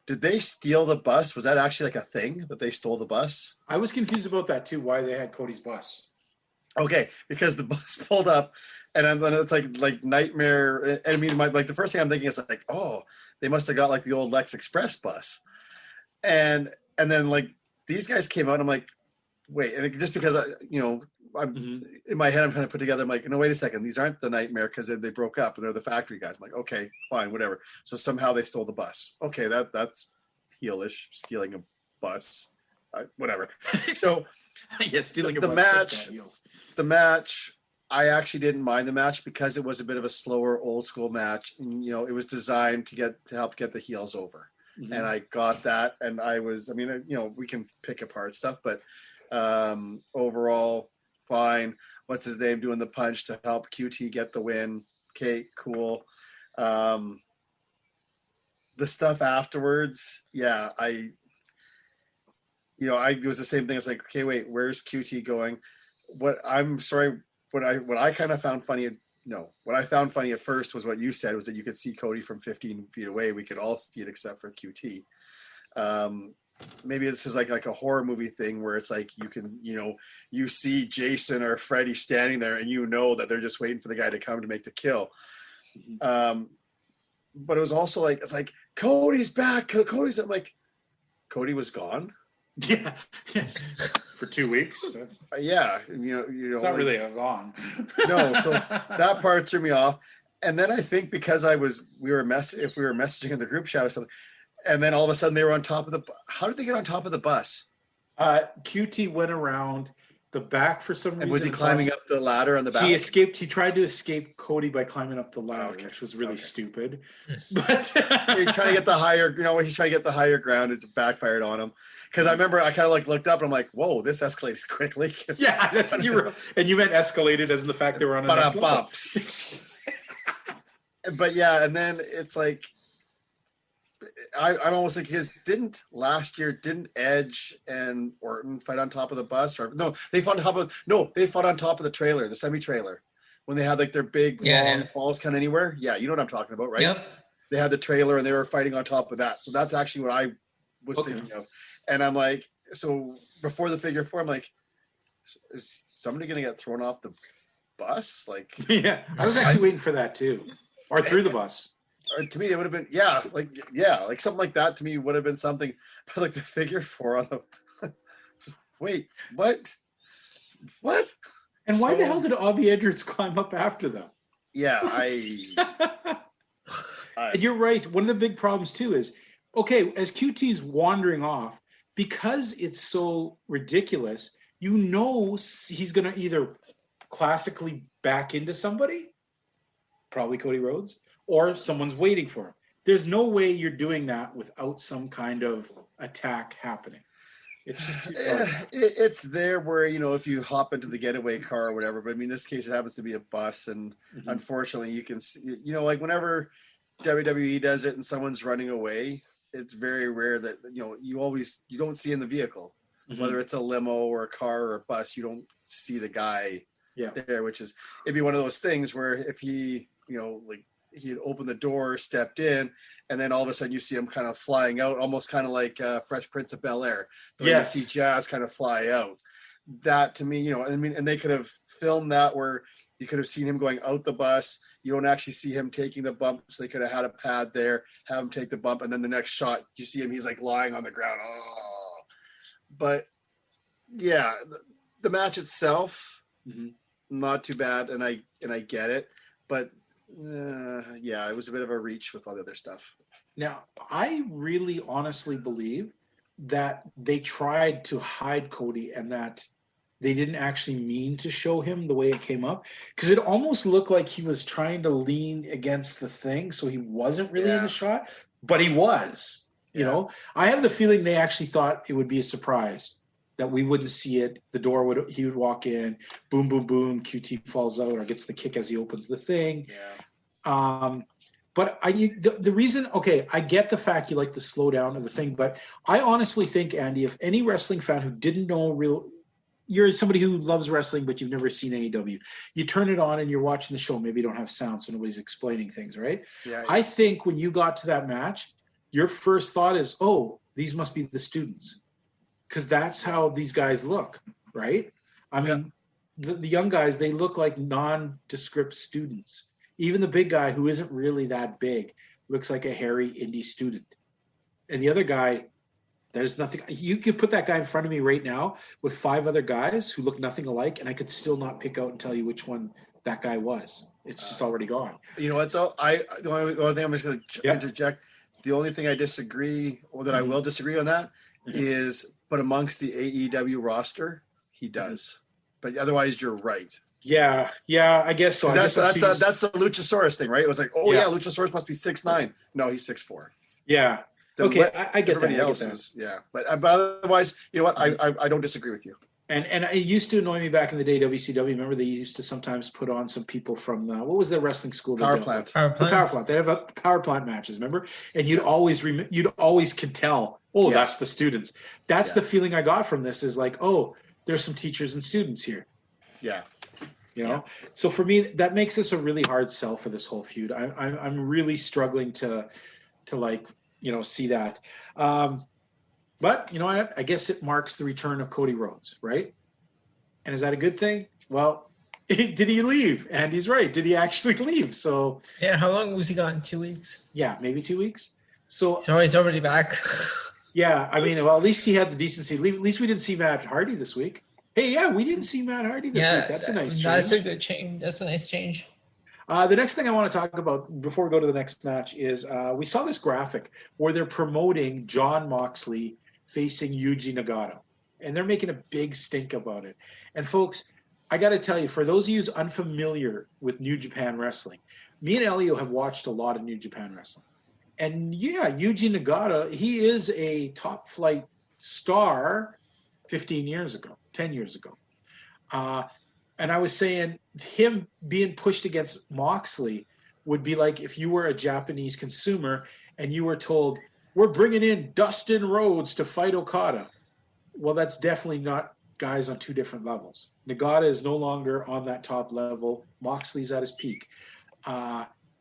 Did they steal the bus? Was that actually like a thing that they stole the bus? I was confused about that too, why they had Cody's bus. Okay, because the bus pulled up, and then it's like Nightmare. I mean, the first thing I'm thinking is like, oh, they must have got like the old Lex Express bus, and then like these guys came out. And I'm like, wait, and just because I'm in my head, I'm trying to put together. I'm like, no, wait a second, these aren't the Nightmare, because they broke up and they're the factory guys. I'm like, okay, fine, whatever. So somehow they stole the bus. Okay, that's heelish, stealing a bus, whatever. So yeah, stealing the match. The match, I actually didn't mind the match because it was a bit of a slower, old school match. And, it was designed to help get the heels over, and I got that. And we can pick apart stuff, but overall, fine. What's his name doing the punch to help QT get the win? Okay, cool. The stuff afterwards, yeah, it was the same thing. It's like, okay, wait, where's QT going? What I kind of found funny. No, what I found funny at first was what you said, was that you could see Cody from 15 feet away. We could all see it except for QT. Maybe this is like a horror movie thing where it's like you can, you see Jason or Freddy standing there and that they're just waiting for the guy to come to make the kill. But it was also like, it's like, Cody's back. I'm like, Cody was gone. Yeah. For 2 weeks. Yeah. It's not really gone. No. So that part threw me off. And then I think because we were messaging in the group chat or something, and then all of a sudden they were on top of how did they get on top of the bus? QT went around the back for some reason. And was he climbing up the ladder on the back? He escaped. He tried to escape Cody by climbing up the ladder, which was really stupid. But he's trying to get the higher, he's trying to get the higher ground. It backfired on him. Because I remember I kind of looked up and I'm like, whoa, this escalated quickly. Yeah, and you meant escalated as in the fact they were on a next level. But yeah, and then it's like, I'm almost like last year didn't Edge and Orton fight on top of the bus? Or no, they fought on top of the trailer, the semi-trailer, when they had like their big long falls kind of anywhere. Yeah, you know what I'm talking about, right? Yep. They had the trailer and they were fighting on top of that. So that's actually what I was thinking of. And I'm like, so before the figure 4, I'm like, is somebody going to get thrown off the bus? Like, yeah, I was actually waiting for that too, or through the bus. Or to me, it would have been like something like that. To me, would have been something, but like the figure 4 on the. Wait, what? And why the hell did Obby Edwards climb up after them? Yeah, and you're right. One of the big problems too is, okay, as QT's wandering off, because it's so ridiculous, he's going to either classically back into somebody, probably Cody Rhodes, or someone's waiting for him. There's no way you're doing that without some kind of attack happening. It's just too far. It's there where, if you hop into the getaway car or whatever, but I mean, in this case, it happens to be a bus. And unfortunately, you can see, like whenever WWE does it and someone's running away, it's very rare that, you don't see in the vehicle, whether it's a limo or a car or a bus, you don't see the guy there, it'd be one of those things where if he, he had opened the door, stepped in, and then all of a sudden you see him kind of flying out, almost kind of like Fresh Prince of Bel-Air. Yes. You see Jazz kind of fly out. That to me, and they could have filmed that where you could have seen him going out the bus. You don't actually see him taking the bump, so they could have had a pad there, have him take the bump, and then the next shot, you see him, he's like lying on the ground. Oh. But yeah, the match itself, not too bad, and I get it, but it was a bit of a reach with all the other stuff. Now, I really honestly believe that they tried to hide Cody and that they didn't actually mean to show him the way it came up, because it almost looked like he was trying to lean against the thing, so he wasn't really in the shot, but he was. You know, I have the feeling they actually thought it would be a surprise that we wouldn't see it. He would walk in, boom, boom, boom, QT falls out or gets the kick as he opens the thing. Yeah. But the reason, okay, I get the fact you like the slowdown of the thing, but I honestly think, Andy, if any wrestling fan who didn't know you're somebody who loves wrestling, but you've never seen AEW, you turn it on and you're watching the show, maybe you don't have sound, so nobody's explaining things, right? Yeah. I think when you got to that match, your first thought is, oh, these must be the students. Because that's how these guys look, right? I mean, the young guys, they look like nondescript students. Even the big guy, who isn't really that big, looks like a hairy indie student. And the other guy, there's nothing. You could put that guy in front of me right now with 5 other guys who look nothing alike, and I could still not pick out and tell you which one that guy was. It's just already gone. You know what, though? The only thing I'm just going to interject, the only thing I disagree, or that I will disagree on that, is, but amongst the AEW roster, he does. But otherwise, you're right. Yeah, I guess so. That's the Luchasaurus thing, right? It was like, Luchasaurus must be 6'9". No, he's 6'4". Yeah. Okay, I get that. Everybody else is, But otherwise, you know what? I don't disagree with you. And it used to annoy me back in the day, WCW. Remember, they used to sometimes put on some people from what was their wrestling school? Power Plant. The Power Plant. They have Power Plant matches, remember? And you'd always could tell, that's the students. That's the feeling I got from this is like, oh, there's some teachers and students here. Yeah. You know? So for me, that makes this a really hard sell for this whole feud. I'm really struggling to see that. But you know what? I guess it marks the return of Cody Rhodes, right? And is that a good thing? Well, did he leave? And he's right. Did he actually leave? So yeah, how long was he gone? 2 weeks? Yeah, maybe 2 weeks. So he's already back. Yeah, I mean, well, at least he had the decency. At least we didn't see Matt Hardy this week. Hey, yeah, we didn't see Matt Hardy this week. That's a nice change. That's a good change. That's a nice change. The next thing I want to talk about before we go to the next match is we saw this graphic where they're promoting Jon Moxley facing Yuji Nagata. And they're making a big stink about it. And folks, I got to tell you, for those of you who's unfamiliar with New Japan Wrestling, me and Elio have watched a lot of New Japan Wrestling. And yeah, Yuji Nagata, he is a top flight star 15 years ago, 10 years ago. And I was saying him being pushed against Moxley would be like if you were a Japanese consumer and you were told, we're bringing in Dustin Rhodes to fight Okada. Well, that's definitely not guys on 2 different levels. Nagata is no longer on that top level. Moxley's at his peak.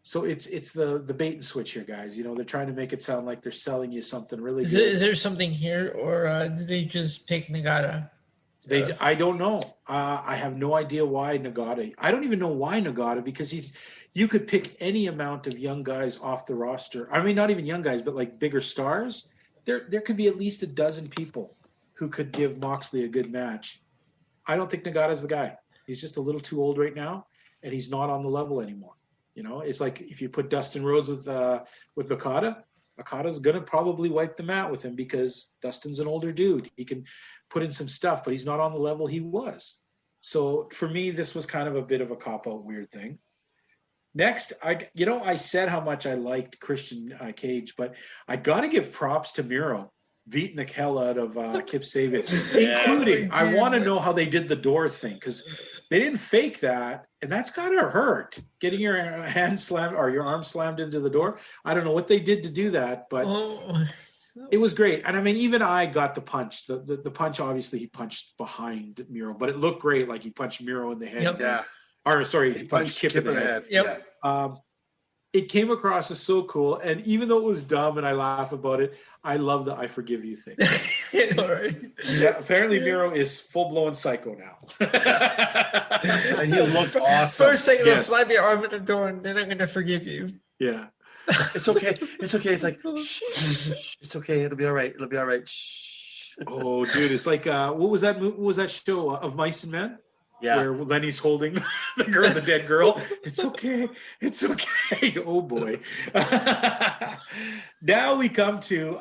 So it's the bait and switch here, guys. You know, they're trying to make it sound like they're selling you something really good. Is there something here, or did they just pick Nagata? I don't know. I have no idea why Nagata. I don't even know why Nagata, because you could pick any amount of young guys off the roster. I mean, not even young guys, but like bigger stars. There could be at least a dozen people who could give Moxley a good match. I don't think Nagata's the guy. He's just a little too old right now, and he's not on the level anymore. You know, it's like if you put Dustin Rhodes with Okada, Okada's going to probably wipe the mat with him because Dustin's an older dude. He can put in some stuff, but he's not on the level he was. So for me, this was kind of a bit of a cop-out weird thing. Next, I said how much I liked Christian Cage, but I got to give props to Miro beating the hell out of Kip Sabian, including I want to know how they did the door thing, because they didn't fake that, and that's kind of hurt, getting your hand slammed or your arm slammed into the door. I don't know what they did to do that, but it was great. And I mean, even I got the punch. The punch, obviously, he punched behind Miro, but it looked great, like he punched Miro in the head. Yep. Yeah. Or sorry, he punched Kip in the head. Yep. Yeah. It came across as so cool, and even though it was dumb and I laugh about it, I love the I forgive you thing. Yeah, apparently Miro is full-blown psycho now. And he looked awesome. First thing, they'll slap your arm in the door and they're not going to forgive you. Yeah. It's okay. It's okay. It's like, shh. It's okay. It'll be all right. It'll be all right. Shh. Oh, dude, it's like, what was that show of Mice and Men? Yeah. Where Lenny's holding the dead girl. It's okay. It's okay. Oh boy. Now we come to,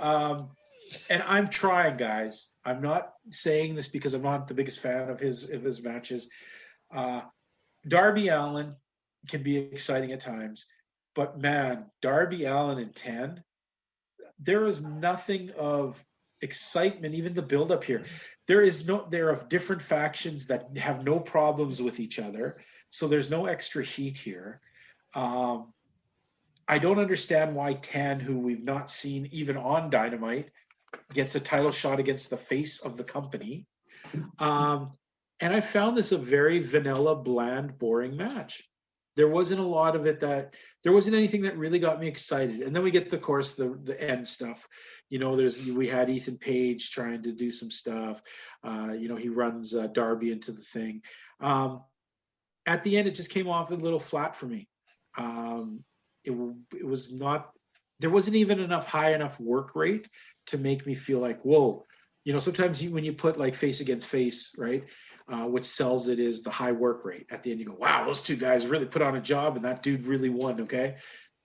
and I'm trying, guys. I'm not saying this because I'm not the biggest fan of his matches. Darby Allin can be exciting at times, but man, Darby Allin in 10, there is nothing of excitement, even the build up here. There are different factions that have no problems with each other. So there's no extra heat here. I don't understand why Tan, who we've not seen even on Dynamite, gets a title shot against the face of the company. And I found this a very vanilla, bland, boring match. There wasn't a lot of it there wasn't anything that really got me excited. And then we get, of course, the end stuff. We had Ethan Page trying to do some stuff. He runs Darby into the thing. At the end, it just came off a little flat for me. It was not, there wasn't even high enough work rate to make me feel like, whoa. Sometimes when you put like face against face, right? What sells it is the high work rate. At the end, you go, wow, those two guys really put on a job and that dude really won, okay?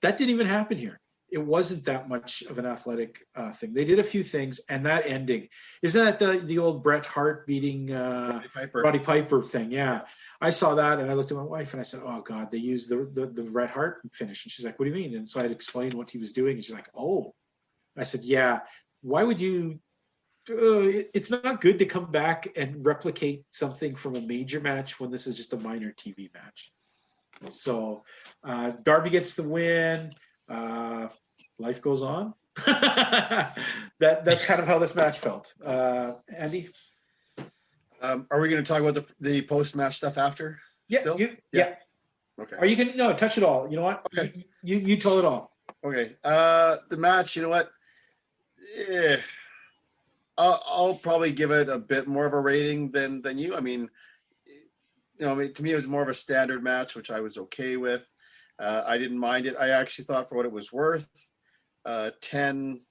That didn't even happen here. It wasn't that much of an athletic thing. They did a few things, and that ending, isn't that the old Bret Hart beating Roddy Piper thing? Yeah. I saw that, and I looked at my wife, and I said, oh, God, they used the Bret Hart finish. And she's like, what do you mean? And so I had explained what he was doing, and she's like, oh. And I said, yeah, why would you it's not good to come back and replicate something from a major match when this is just a minor TV match. So Darby gets the win. Life goes on. That's kind of how this match felt. Andy? Are we going to talk about the post-match stuff after? Yeah. Still? Yeah. Okay. Are you going to touch it all? You know what? Okay. You tell it all. Okay. The match, you know what? I'll probably give it a bit more of a rating than you. I mean, to me, it was more of a standard match, which I was okay with. I didn't mind it. I actually thought for what it was worth, 10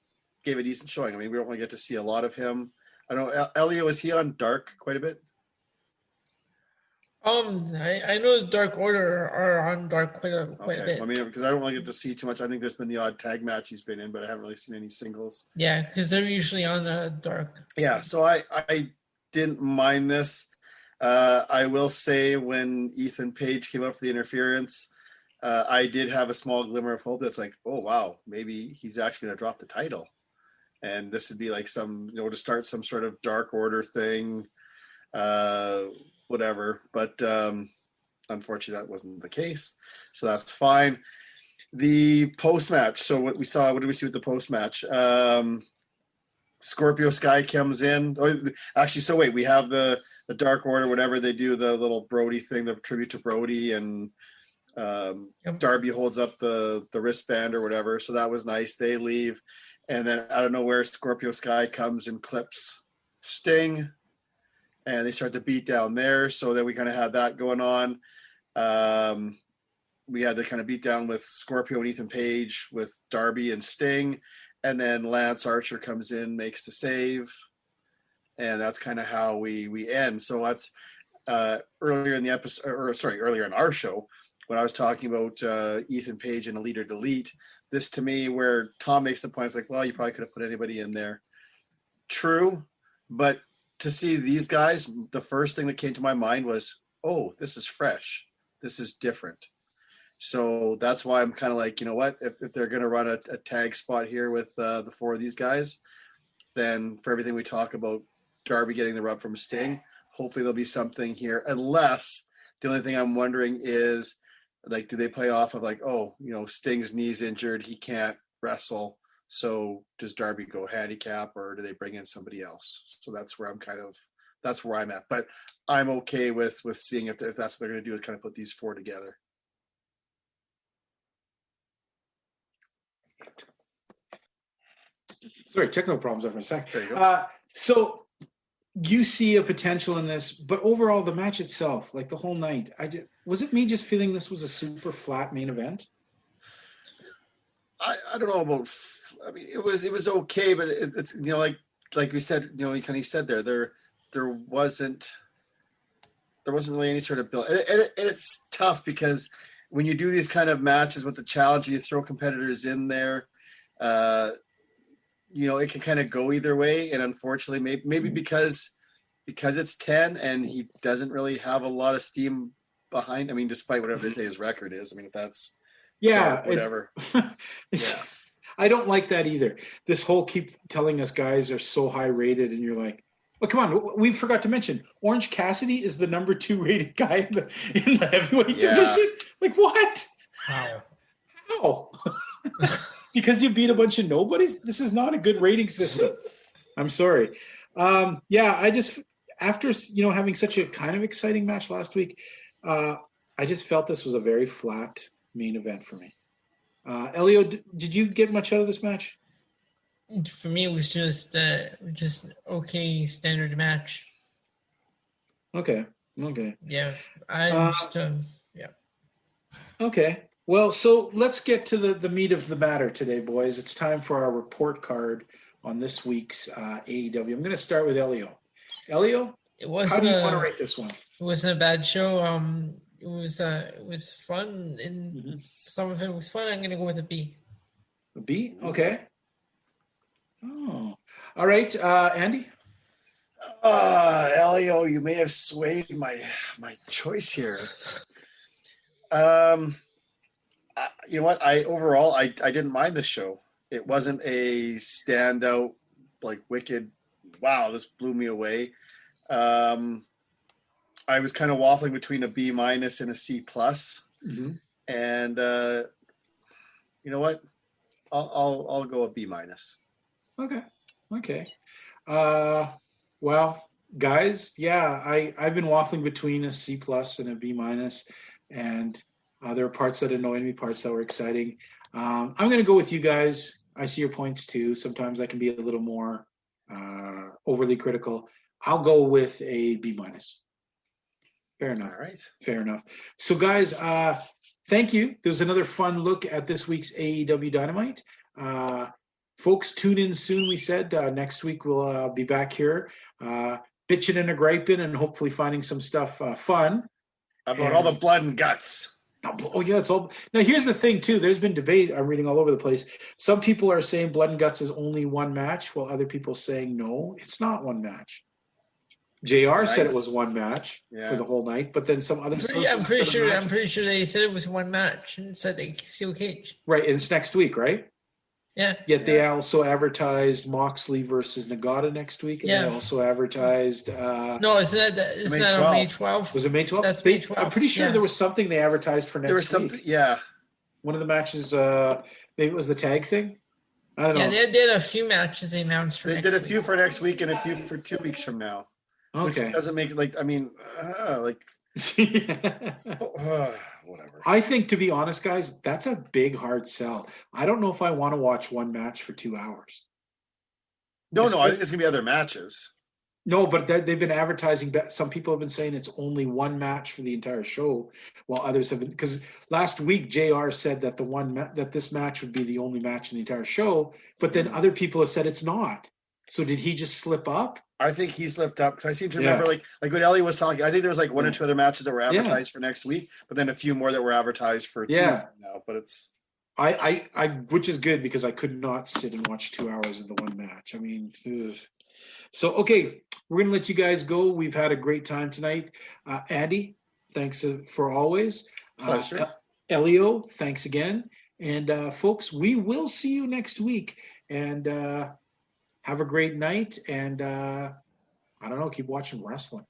gave a decent showing. I mean, we don't really get to see a lot of him. I don't know, Elio, was he on Dark quite a bit? I know Dark Order are on Dark quite a bit. I mean, because I don't really get to see too much. I think there's been the odd tag match he's been in, but I haven't really seen any singles. Yeah, because they're usually on Dark. Yeah, so I didn't mind this. I will say when Ethan Page came up for the interference, I did have a small glimmer of hope that's like, oh, wow, maybe he's actually going to drop the title. And this would be like some, to start some sort of Dark Order thing, whatever. But unfortunately, that wasn't the case. So that's fine. The post-match. So what did we see with the post-match? Scorpio Sky comes in. Oh, actually, so wait, we have the Dark Order, whatever they do, the little Brody thing, the tribute to Brody, and Darby holds up the wristband or whatever. So that was nice. They leave. And then out of nowhere, Scorpio Sky comes and clips Sting. And they start to beat down there. So then we kind of had that going on. We had the kind of beat down with Scorpio and Ethan Page with Darby and Sting. And then Lance Archer comes in, makes the save. And that's kind of how we end. So that's earlier in the episode, earlier in our show, when I was talking about Ethan Page and Elite or Delete, this to me where Tom makes the point, it's like, well, you probably could have put anybody in there. True. But to see these guys, the first thing that came to my mind was, oh, this is fresh. This is different. So that's why I'm kind of like, you know what, if they're going to run a tag spot here with the four of these guys, then for everything we talk about Darby getting the rub from Sting, hopefully there'll be something here. Unless the only thing I'm wondering is, like, do they play off of like, oh, Sting's knee's injured, he can't wrestle. So does Darby go handicap, or do they bring in somebody else? So that's where I'm at. But I'm okay with seeing if that's what they're going to do, is kind of put these four together. Sorry, technical problems there for a sec. There you go. So you see a potential in this, but overall the match itself, like the whole night, was it me just feeling this was a super flat main event? I don't know about. I mean, it was okay, but it's like we said, you kind of said there wasn't really any sort of build, and it's tough because when you do these kind of matches with the challenge, you throw competitors in there. It can kind of go either way, and unfortunately, maybe because it's 10 and he doesn't really have a lot of steam behind. I mean, despite whatever they say his record is. I mean, if that's whatever. Yeah. I don't like that either. This whole keep telling us guys are so high rated, and you're like, well, come on. We forgot to mention Orange Cassidy is the number 2 rated guy in the heavyweight division. Like what? Wow. How? Because you beat a bunch of nobodies? This is not a good rating system. I'm sorry. I just, after, having such a kind of exciting match last week, I just felt this was a very flat main event for me. Elio, did you get much out of this match? For me, it was just okay standard match. Okay. Yeah, Okay. Well, so let's get to the meat of the matter today, boys. It's time for our report card on this week's AEW. I'm going to start with Elio. Elio, how do you want to rate this one? It wasn't a bad show. It was fun, and some of it was fun. I'm going to go with a B. A B? Okay. Oh, all right. Andy? Elio, you may have swayed my choice here. You know what? I didn't mind this show. It wasn't a standout, like wicked. Wow, this blew me away. I was kind of waffling between a B- and a C+. And you know what? I'll go a B-. Okay. Well, guys, I've been waffling between a C+ and a B-, and there are parts that annoyed me, parts that were exciting. I'm going to go with you guys. I see your points too. Sometimes I can be a little more overly critical. I'll go with a B-. Fair enough. All right. Fair enough. So, guys, thank you. There was another fun look at this week's AEW Dynamite. Folks, tune in soon, we said. Next week we'll be back here bitching and griping and hopefully finding some stuff fun. About all the blood and guts. Oh, yeah, it's all. Now, here's the thing, too. There's been debate. I'm reading all over the place. Some people are saying Blood and Guts is only one match, while other people are saying no, it's not one match. JR said it was one match for the whole night, but then some other sources. I'm pretty sure they said it was one match and said they steel cage. Right, and it's next week, right? Yeah. Yet they also advertised Moxley versus Nagata next week, and they also advertised. No, it's not on May 12th. Was it May 12th? That's May 12th. I'm pretty sure there was something they advertised for next week. There was something, yeah. One of the matches, maybe it was the tag thing. I don't know. Yeah, they did a few matches they announced for next week. They did a few for next week and a few for 2 weeks from now. Okay. Which doesn't make, whatever. I think, to be honest, guys, that's a big, hard sell. I don't know if I want to watch one match for 2 hours. No, I think there's going to be other matches. No, but they've been advertising. Some people have been saying it's only one match for the entire show, while others have been. Because last week, JR said that that this match would be the only match in the entire show, but then other people have said it's not. So did he just slip up? I think he slipped up because I seem to remember, like when Ellie was talking, I think there was like 1 or 2 other matches that were advertised for next week, but then a few more that were advertised for 2 now. But it's I which is good because I could not sit and watch 2 hours of the one match. I mean, so okay, we're gonna let you guys go. We've had a great time tonight. Andy, thanks for always. Pleasure. Elio, thanks again. And folks, we will see you next week. And have a great night, and I don't know, keep watching wrestling.